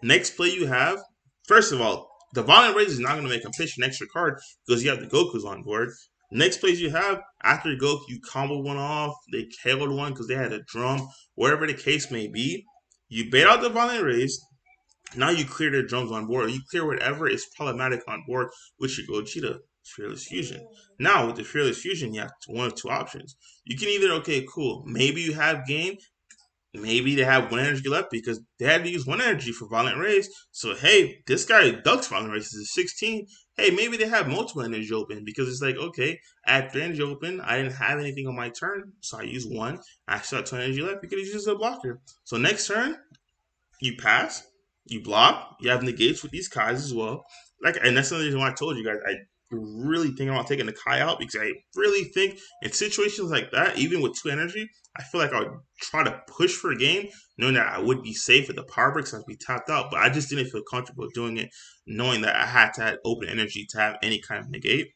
Next play you have, first of all, the Violent Rays is not going to make him pitch an extra card because you have the Gokus on board. Next plays you have, after Goku, you combo one off, they KO'd one because they had a drum, whatever the case may be. You bait out the Violent Rays, now you clear their drums on board, or you clear whatever is problematic on board with your Gogeta Fearless Fusion. Now, with the Fearless Fusion, you have one of two options. You can either, okay, cool, maybe you have game, maybe they have one energy left because they had to use one energy for Violent Rays. So, hey, this guy ducks Violent Rays is a 16. Hey, maybe they have multiple energy open because it's like, okay, I had 3 energy open. I didn't have anything on my turn, so I used one. I still have 2 energy left because he's just a blocker. So, next turn, you pass, you block, you have negates with these Kais as well. Like, and that's another reason why I told you guys I really think about taking the Kai out because I really think in situations like that, even with 2 energy, I feel like I would try to push for a game, knowing that I would be safe with the power break since we tapped out. But I just didn't feel comfortable doing it, knowing that I had to have open energy to have any kind of negate.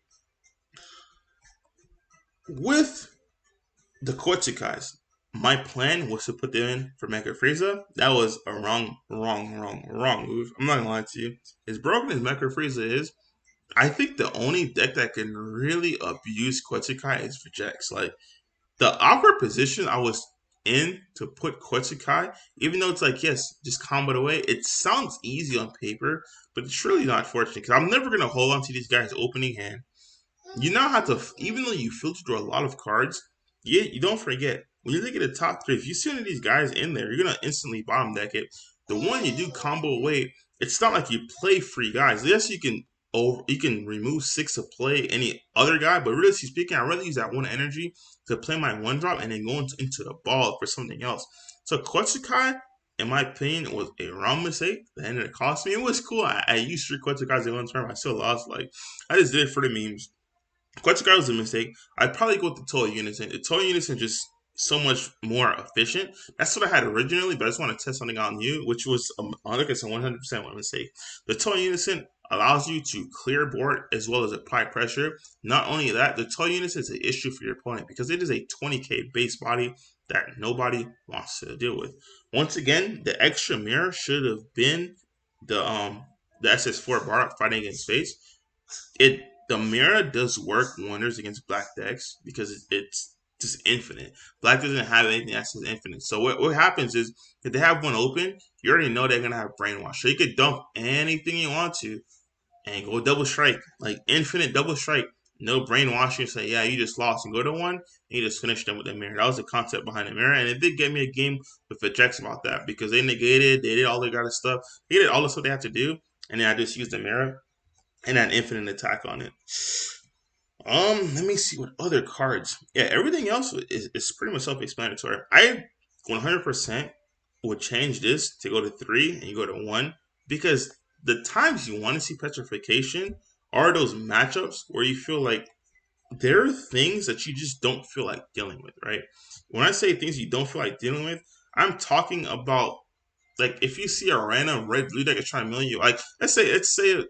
With the Kotsukais, my plan was to put them in for Mecha Frieza. That was a wrong move. I'm not gonna lie to you. As broken as Mecha Frieza is, I think the only deck that can really abuse Quetzalcoatl is Vegex. Like the awkward position I was in to put Quetzalcoatl, even though it's like, yes, just combo it away. It sounds easy on paper, but it's really not fortunate because I'm never gonna hold on to these guys' opening hand. You now have to, even though you filter through a lot of cards, you don't forget when you look at the top three. If you see any of these guys in there, you're gonna instantly bottom deck it. The one you do combo away, it's not like you play free guys. Yes, you can remove 6 to play any other guy, but really speaking, I'd rather use that one energy to play my one drop and then go into the ball for something else. So Quetzalcoatl, in my opinion, was a wrong mistake. The end it cost me. It was cool. I used 3 Quetzalcoatls in one turn. I still lost. Like I just did it for the memes. Quetzalcoatl was a mistake. I'd probably go with the Toy Unison. The Toy Unison just so much more efficient. That's what I had originally, but I just want to test something out new, which was, like I said, 100% one mistake. The Toy Unison allows you to clear board as well as apply pressure. Not only that, the Toy Unison is an issue for your opponent because it is a 20k base body that nobody wants to deal with. Once again, the extra mirror should have been the um the SS4 bar fighting against face. It The mirror does work wonders against black decks because it's just infinite. Black doesn't have anything that's just infinite. So what happens is if they have one open, you already know they're gonna have brainwash. So you could dump anything you want to and go double strike, like infinite double strike. No brainwashing. Say, yeah, you just lost and go to one, and you just finish them with the mirror. That was the concept behind the mirror, and it did get me a game with the checks about that because they negated, they did all their kind of stuff, they did all the stuff they have to do, and then I just used the mirror and an infinite attack on it. Let me see what other cards. Yeah, everything else is pretty much self-explanatory. I 100% would change this to go to 3 and you go to 1 because the times you want to see petrification are those matchups where you feel like there are things that you just don't feel like dealing with, right? When I say things you don't feel like dealing with, I'm talking about like if you see a random red blue deck is trying to mill you, like let's say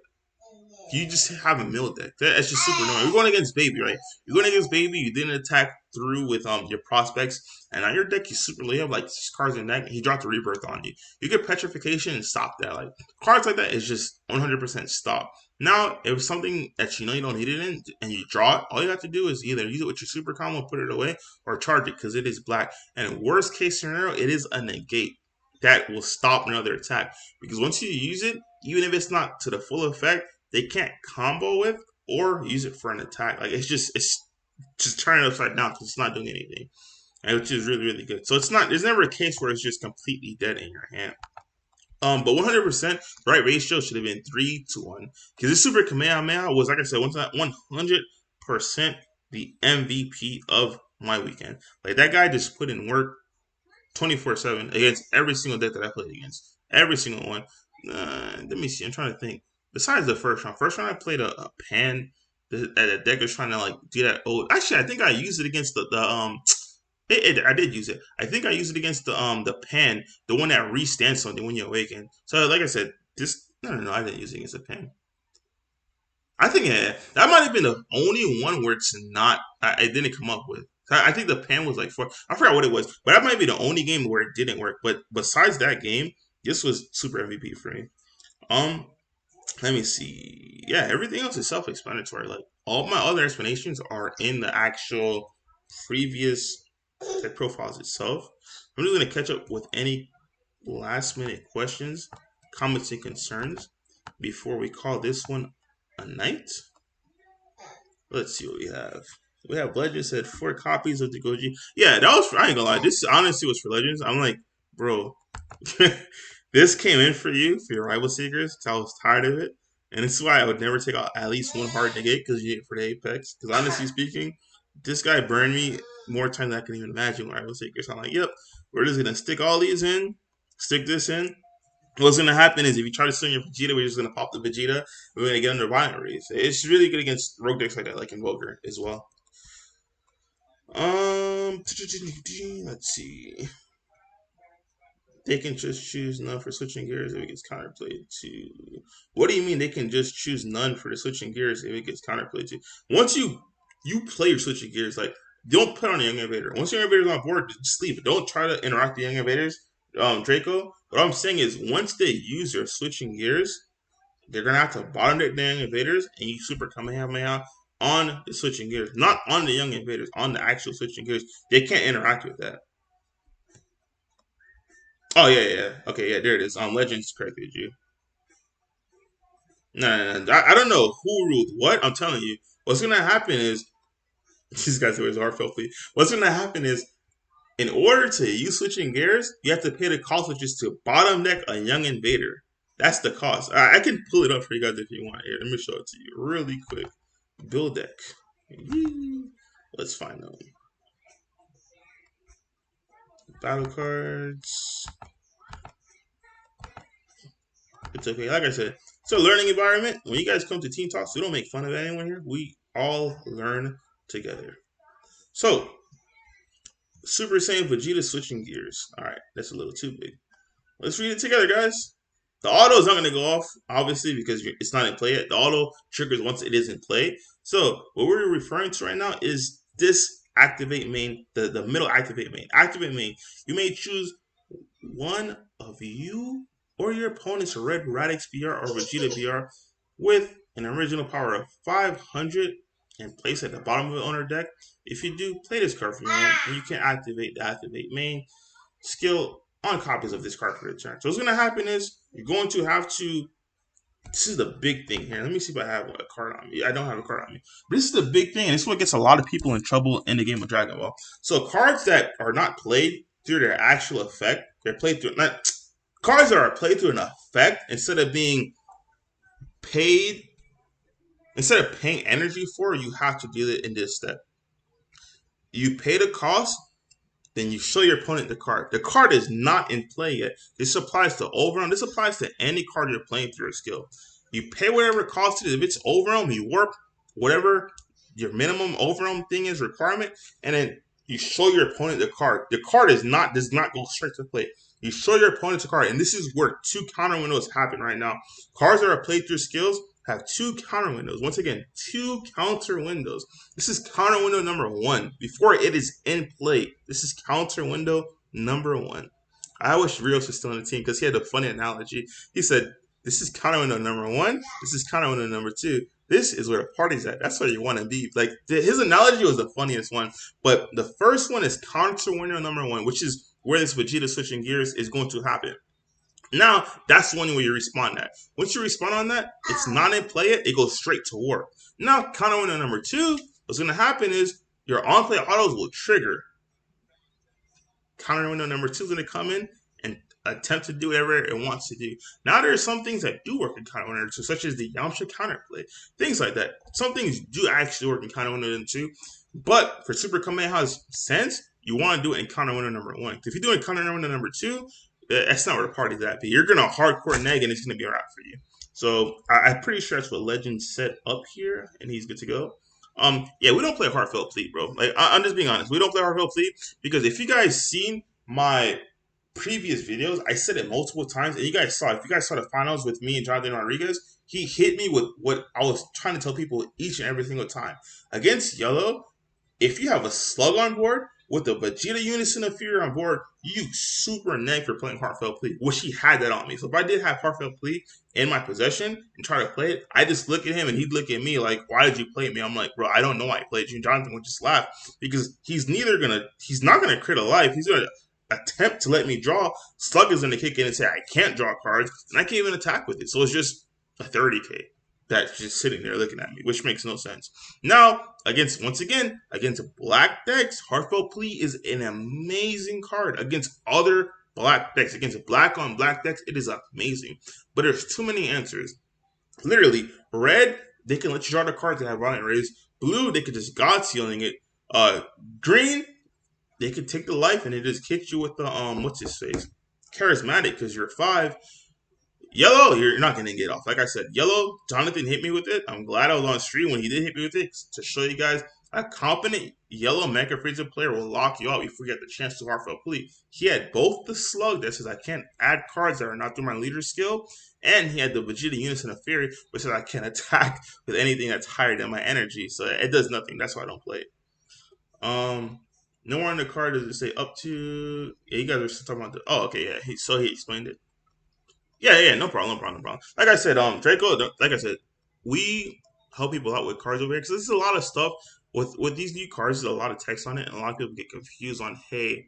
you just have a mill deck. That's just super annoying. You're going against baby, right? You're going against baby. You didn't attack through with your prospects, and now your deck is super late. Have like 6 cards in deck. And he dropped a rebirth on you. You get petrification and stop that. Like cards like that is just 100% stop. Now, if it's something that you don't need it in, and you draw it, all you have to do is either use it with your super combo, put it away, or charge it because it is black. And worst case scenario, it is a negate that will stop another attack. Because once you use it, even if it's not to the full effect, they can't combo with or use it for an attack. Like it's just turning it upside down because it's not doing anything, and which is really really good. So it's not. There's never a case where it's just completely dead in your hand. But 100%, the right ratio should have been 3-1 because this Super Kamehameha was, like I said, 100% the MVP of my weekend. Like that guy just put in work 24/7 against every single deck that I played against. Every single one. Let me see. I'm trying to think. Besides the first round, I played a pan. The deck was trying to like do that. Oh, actually, I think I used it against the. I did use it. I think I used it against the pan, the one that restands something when you awaken. So like I said, this no, I didn't use it against the pan. I think that might have been the only one where it's not. I didn't come up with. I think the pan was like 4. I forgot what it was, but that might be the only game where it didn't work. But besides that game, this was super MVP for me. Um, Let me see. Yeah, everything else is self-explanatory. Like all my other explanations are in the actual previous tech profiles itself. I'm just gonna catch up with any last minute questions, comments, and concerns before we call this one a night. Let's see what we have. We have Legends said 4 copies of the Goji. Yeah, that was for, I ain't gonna lie. This honestly was for Legends. I'm like, bro, this came in for you for your rival seekers. 'Cause I was tired of it, and this is why I would never take out at least one hard negate because you need it for the Apex. Because honestly speaking, this guy burned me more times than I can even imagine with rival seekers. So I'm like, yep, we're just gonna stick all these in, stick this in. What's gonna happen is if you try to swing your Vegeta, we're just gonna pop the Vegeta. We're gonna get under binaries. It's really good against rogue decks like that, like Invoker as well. Let's see. They can just choose none for switching gears if it gets counterplayed to. What do you mean they can just choose none for the switching gears if it gets counterplayed to? Once you play your switching gears, like don't put on a young invader. Once your invader's on board, just leave it. Don't try to interact with the young invaders, Draco. What I'm saying is once they use your switching gears, they're gonna have to bottom deck the young invaders and you super Kamehameha on the switching gears, not on the young invaders, on the actual switching gears. They can't interact with that. Oh yeah. Okay, yeah, there it is. Legends corrected you. No. I don't know who ruled what. I'm telling you, what's gonna happen is these guys always are filthy. What's gonna happen is in order to use switching gears, you have to pay the cost, which is to bottom deck a young invader. That's the cost. I can pull it up for you guys if you want. Here, let me show it to you really quick. Build deck. Let's find them. Battle cards. It's okay. Like I said, it's a learning environment. When you guys come to Team Talks, we don't make fun of anyone here. We all learn together. So, Super Saiyan Vegeta switching gears. All right, that's a little too big. Let's read it together, guys. The auto is not going to go off, obviously, because it's not in play yet. The auto triggers once it is in play. So, what we're referring to right now is this activate main, the middle activate main. Activate main. You may choose one of you or your opponent's Red Radix BR or Vegeta BR with an original power of 500 and place at the bottom of the owner deck. If you do, play this card from your hand, and you can activate the activate main skill on copies of this card for the turn. So what's going to happen is you're going to have to. This is the big thing here. Let me see if I have a card on me. I don't have a card on me. But this is the big thing, and this is what gets a lot of people in trouble in the game of Dragon Ball. So cards that are not played through their actual effect, they're played through not cards that are played through an effect instead of being paid. Instead of paying energy for, you have to do it in this step. You pay the cost, then you show your opponent the card. The card is not in play yet. This applies to Overwhelm. This applies to any card you're playing through your skill. You pay whatever it costs it. If it's Overwhelm, you warp whatever your minimum Overwhelm thing is requirement, and then you show your opponent the card. The card does not go straight to play. You show your opponent the card, and this is where two counter windows happen right now. Cards that are played through skills have two counter windows. Once again, two counter windows. This is counter window number one. Before it is in play, this is counter window number one. I wish Rios was still on the team because he had a funny analogy. He said, "This is counter window number one. This is counter window number two. This is where the party's at. That's where you want to be." Like his analogy was the funniest one. But the first one is counter window number one, which is where this Vegeta switching gears is going to happen. Now, that's one where you respond at. Once you respond on that, it's not in play yet, it goes straight to war. Now, counter window number two, what's going to happen is your on play autos will trigger. Counter window number two is going to come in and attempt to do whatever it wants to do. Now, there are some things that do work in counter window two, such as the Yamcha counterplay, things like that. Some things do actually work in counter window two, but for Super Kamehameha's sense, you want to do it in counter window number one. If you do it in counter window number two, that's not where the party's at. But you're gonna hardcore neg, and it's gonna be a wrap for you. So I'm pretty sure that's what Legend set up here, and he's good to go. Yeah, we don't play Heartfelt Fleet, bro. Like I'm just being honest, we don't play Heartfelt Fleet because if you guys seen my previous videos, I said it multiple times, and you guys saw. If you guys saw the finals with me and Jonathan Rodriguez, he hit me with what I was trying to tell people each and every single time. Against Yellow, if you have a slug on board with the Vegeta Unison of Fury on board, you super neg for playing Heartfelt Plea, which he had that on me. So if I did have Heartfelt Plea in my possession and try to play it, I just look at him and he'd look at me like, "Why did you play me?" I'm like, "Bro, I don't know why I played you." And Jonathan would just laugh because he's not gonna crit a life. He's gonna attempt to let me draw. Slug is gonna kick in and say, "I can't draw cards," and I can't even attack with it. So it's just a 30k that's just sitting there looking at me, which makes no sense. Now, against black decks, Heartfelt Plea is an amazing card. Against other black decks, against black on black decks, it is amazing. But there's too many answers. Literally, red, they can let you draw the cards that have violent rays. Blue, they could just God sealing it. Green, they could take the life and they just kick you with the what's his face? Charismatic, because you're 5. Yellow, you're not going to get off. Like I said, yellow, Jonathan hit me with it. I'm glad I was on stream when he did hit me with it to show you guys a competent yellow Mecha Freezer player will lock you out before you get the chance to Heartfelt Plea. He had both the slug that says I can't add cards that are not through my leader skill, and he had the Vegeta Unison of Fury, which says I can't attack with anything that's higher than my energy. So it does nothing. That's why I don't play it. Nowhere on the card does it say up to. Yeah, you guys are still talking about the. Oh, okay, yeah. He explained it. Yeah, no problem. Like I said, Draco, like I said, we help people out with cards over here because there's a lot of stuff with these new cards. There's a lot of text on it, and a lot of people get confused on, hey,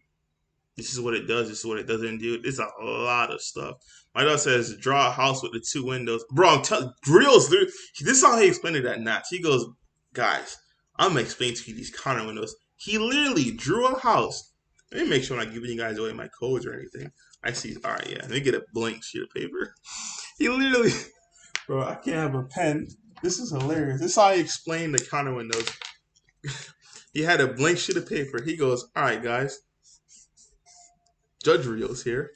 this is what it does, this is what it doesn't do. It's a lot of stuff. My dog says, draw a house with the 2 windows. Bro, I'm telling Reels, dude, this is how he explained it at Nats. He goes, guys, I'm gonna explain to you these counter windows. He literally drew a house. Let me make sure I'm not giving you guys away my codes or anything. I see. All right, yeah. Let me get a blank sheet of paper. He literally, bro, I can't have a pen. This is hilarious. This is how he explained the counter windows. He had a blank sheet of paper. He goes, all right, guys. Judge Rios here.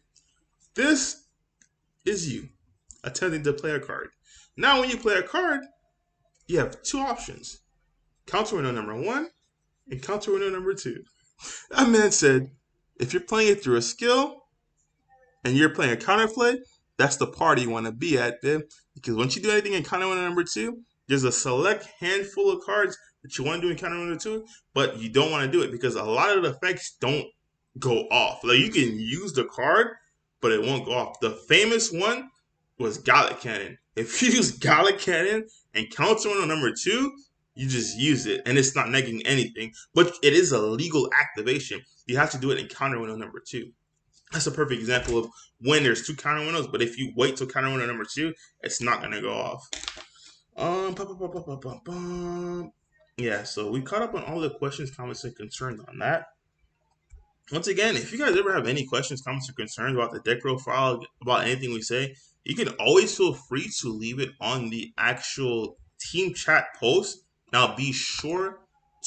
This is you attempting to play a card. Now, when you play a card, you have 2 options. Counter window number 1 and counter window number 2. That man said, if you're playing it through a skill, and you're playing a counterplay, that's the party you want to be at, babe. Because once you do anything in counter window number 2, there's a select handful of cards that you want to do in counter window 2, but you don't want to do it because a lot of the effects don't go off. Like you can use the card, but it won't go off. The famous one was Gallic Cannon. If you use Gallic Cannon and counter window number 2, you just use it, and it's not negging anything. But it is a legal activation. You have to do it in counter window number 2. That's a perfect example of when there's 2 counter windows, but if you wait till counter window number 2, it's not gonna go off. Yeah, so we caught up on all the questions, comments, and concerns on that. Once again, if you guys ever have any questions, comments, or concerns about the deck profile, about anything we say, you can always feel free to leave it on the actual team chat post. Now, be sure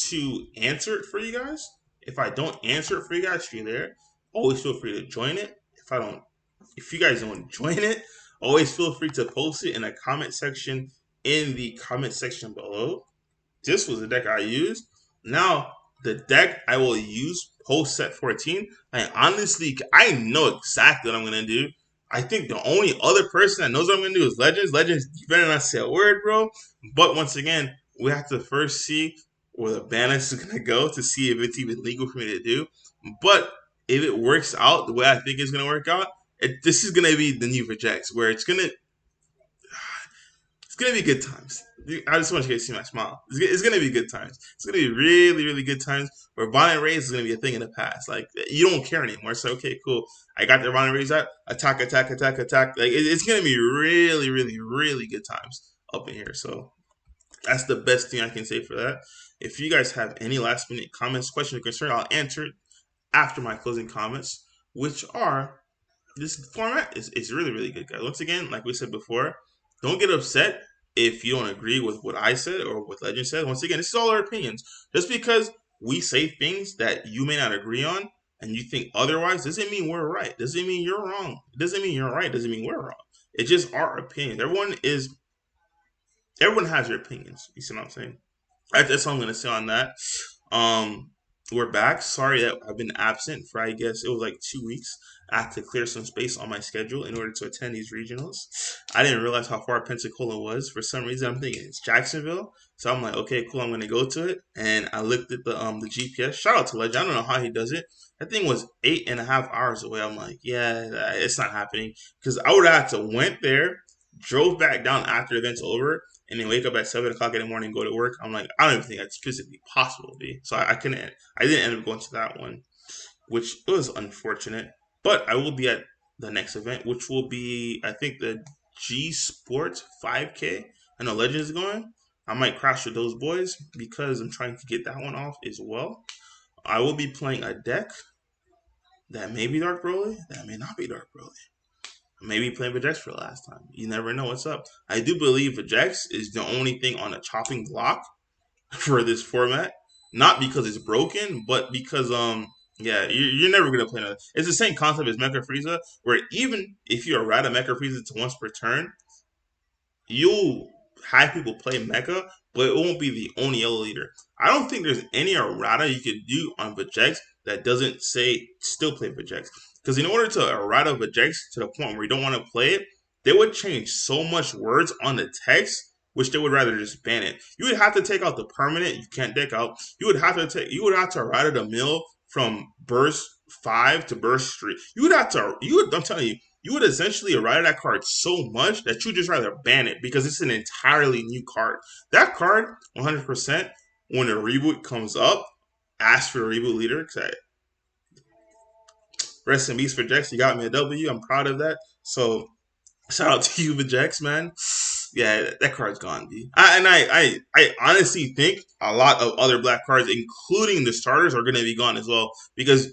to answer it for you guys. If I don't answer it for you guys, if you're there, always feel free to join it. If you guys don't join it, always feel free to post it in a comment section in the comment section below. This was the deck I used. Now, the deck I will use post set 14, I honestly, I know exactly what I'm gonna do. I think the only other person that knows what I'm gonna do is Legends. Legends, you better not say a word, bro. But once again, we have to first see where the ban is gonna go to see if it's even legal for me to do. But if it works out the way I think it's gonna work out, this is gonna be the new projects where it's gonna be good times. I just want you guys to see my smile. It's gonna be good times. It's gonna be really, really good times. Where violent raids is gonna be a thing in the past. Like you don't care anymore. So okay, cool. I got the violent raids out. Attack, attack, attack, attack. Like it's gonna be really, really, really good times up in here. So that's the best thing I can say for that. If you guys have any last minute comments, questions, or concern, I'll answer it after my closing comments, which are this format is really really good, guys. Once again, like we said before, don't get upset if you don't agree with what I said or what Legend said. Once again, this is all our opinions. Just because we say things that you may not agree on and you think otherwise doesn't mean we're right. Doesn't mean you're wrong. Doesn't mean you're right. Doesn't mean we're wrong. It's just our opinions. Everyone has their opinions. You see what I'm saying? That's all I'm gonna say on that. Um, we're back. Sorry that I've been absent for I guess it was like 2 weeks. I had to clear some space on my schedule in order to attend these regionals. I didn't realize how far Pensacola was. For some reason, I'm thinking it's Jacksonville. So I'm like, okay, cool. I'm gonna go to it. And I looked at the GPS. Shout out to Legend. I don't know how he does it. That thing was 8.5 hours away. I'm like, yeah, it's not happening because I would have had to went there, drove back down after the event's over, and then wake up at 7 o'clock in the morning and go to work. I'm like, I don't even think that's physically possible, dude. So I couldn't. I didn't end up going to that one, which was unfortunate. But I will be at the next event, which will be I think the G Sports 5K. I know Legends is going. I might crash with those boys because I'm trying to get that one off as well. I will be playing a deck that may be Dark Broly, that may not be Dark Broly. Maybe playing Vajeix for the last time. You never know what's up. I do believe Vajeix is the only thing on a chopping block for this format. Not because it's broken, but because yeah, you're never gonna play another. It's the same concept as Mecha Frieza, where even if you errata Mecha Frieza to once per turn, you'll have people play Mecha, but it won't be the only yellow leader. I don't think there's any errata you could do on Vajeix that doesn't say still play Vajeix. Because in order to errata Vajeix to the point where you don't want to play it, they would change so much words on the text, which they would rather just ban it. You would have to take out the permanent you can't deck out. You would have to errata the mill from burst 5 to burst 3. I'm telling you, you would essentially errata that card so much that you just rather ban it because it's an entirely new card. That card, 100%, when a reboot comes up, ask for a reboot leader. Rest in peace for Jax. You got me a W. I'm proud of that. So shout out to you, Jax, man. Yeah, that card's gone, B. I honestly think a lot of other black cards, including the starters, are going to be gone as well because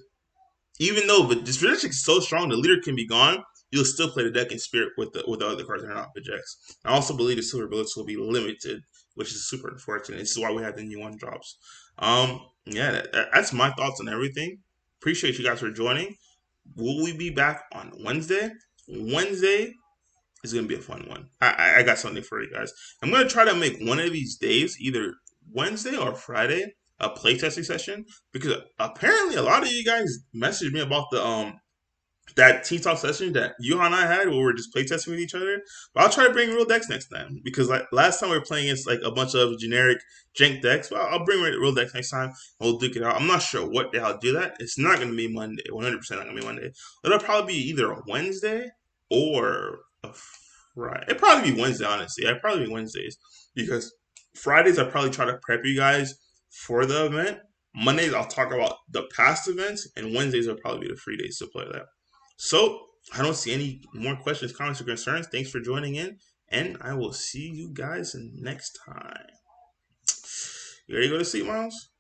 even though this Vegeta is so strong, the leader can be gone. You'll still play the deck in spirit with the other cards that are not Vegex. I also believe the silver bullets will be limited, which is super unfortunate. This is why we have the new one drops. Yeah, that's my thoughts on everything. Appreciate you guys for joining. Will we be back on Wednesday? Wednesday is gonna be a fun one. I got something for you guys. I'm gonna try to make one of these days, either Wednesday or Friday, a playtesting session because apparently a lot of you guys messaged me about the that T Talk session that you and I had where we were just playtesting with each other. But I'll try to bring real decks next time because like last time we were playing against like a bunch of generic jank decks. Well, I'll bring real decks next time. We'll duke it out. I'm not sure what day I'll do that. It's not going to be Monday. 100% not going to be Monday. It'll probably be either a Wednesday or a Friday. It'll probably be Wednesday, honestly. It'll probably be Wednesdays because Fridays I probably try to prep you guys for the event. Mondays I'll talk about the past events, and Wednesdays will probably be the free days to play that. So I don't see any more questions, comments, or concerns. Thanks for joining in, and I will see you guys next time. You ready to go to sleep, Miles?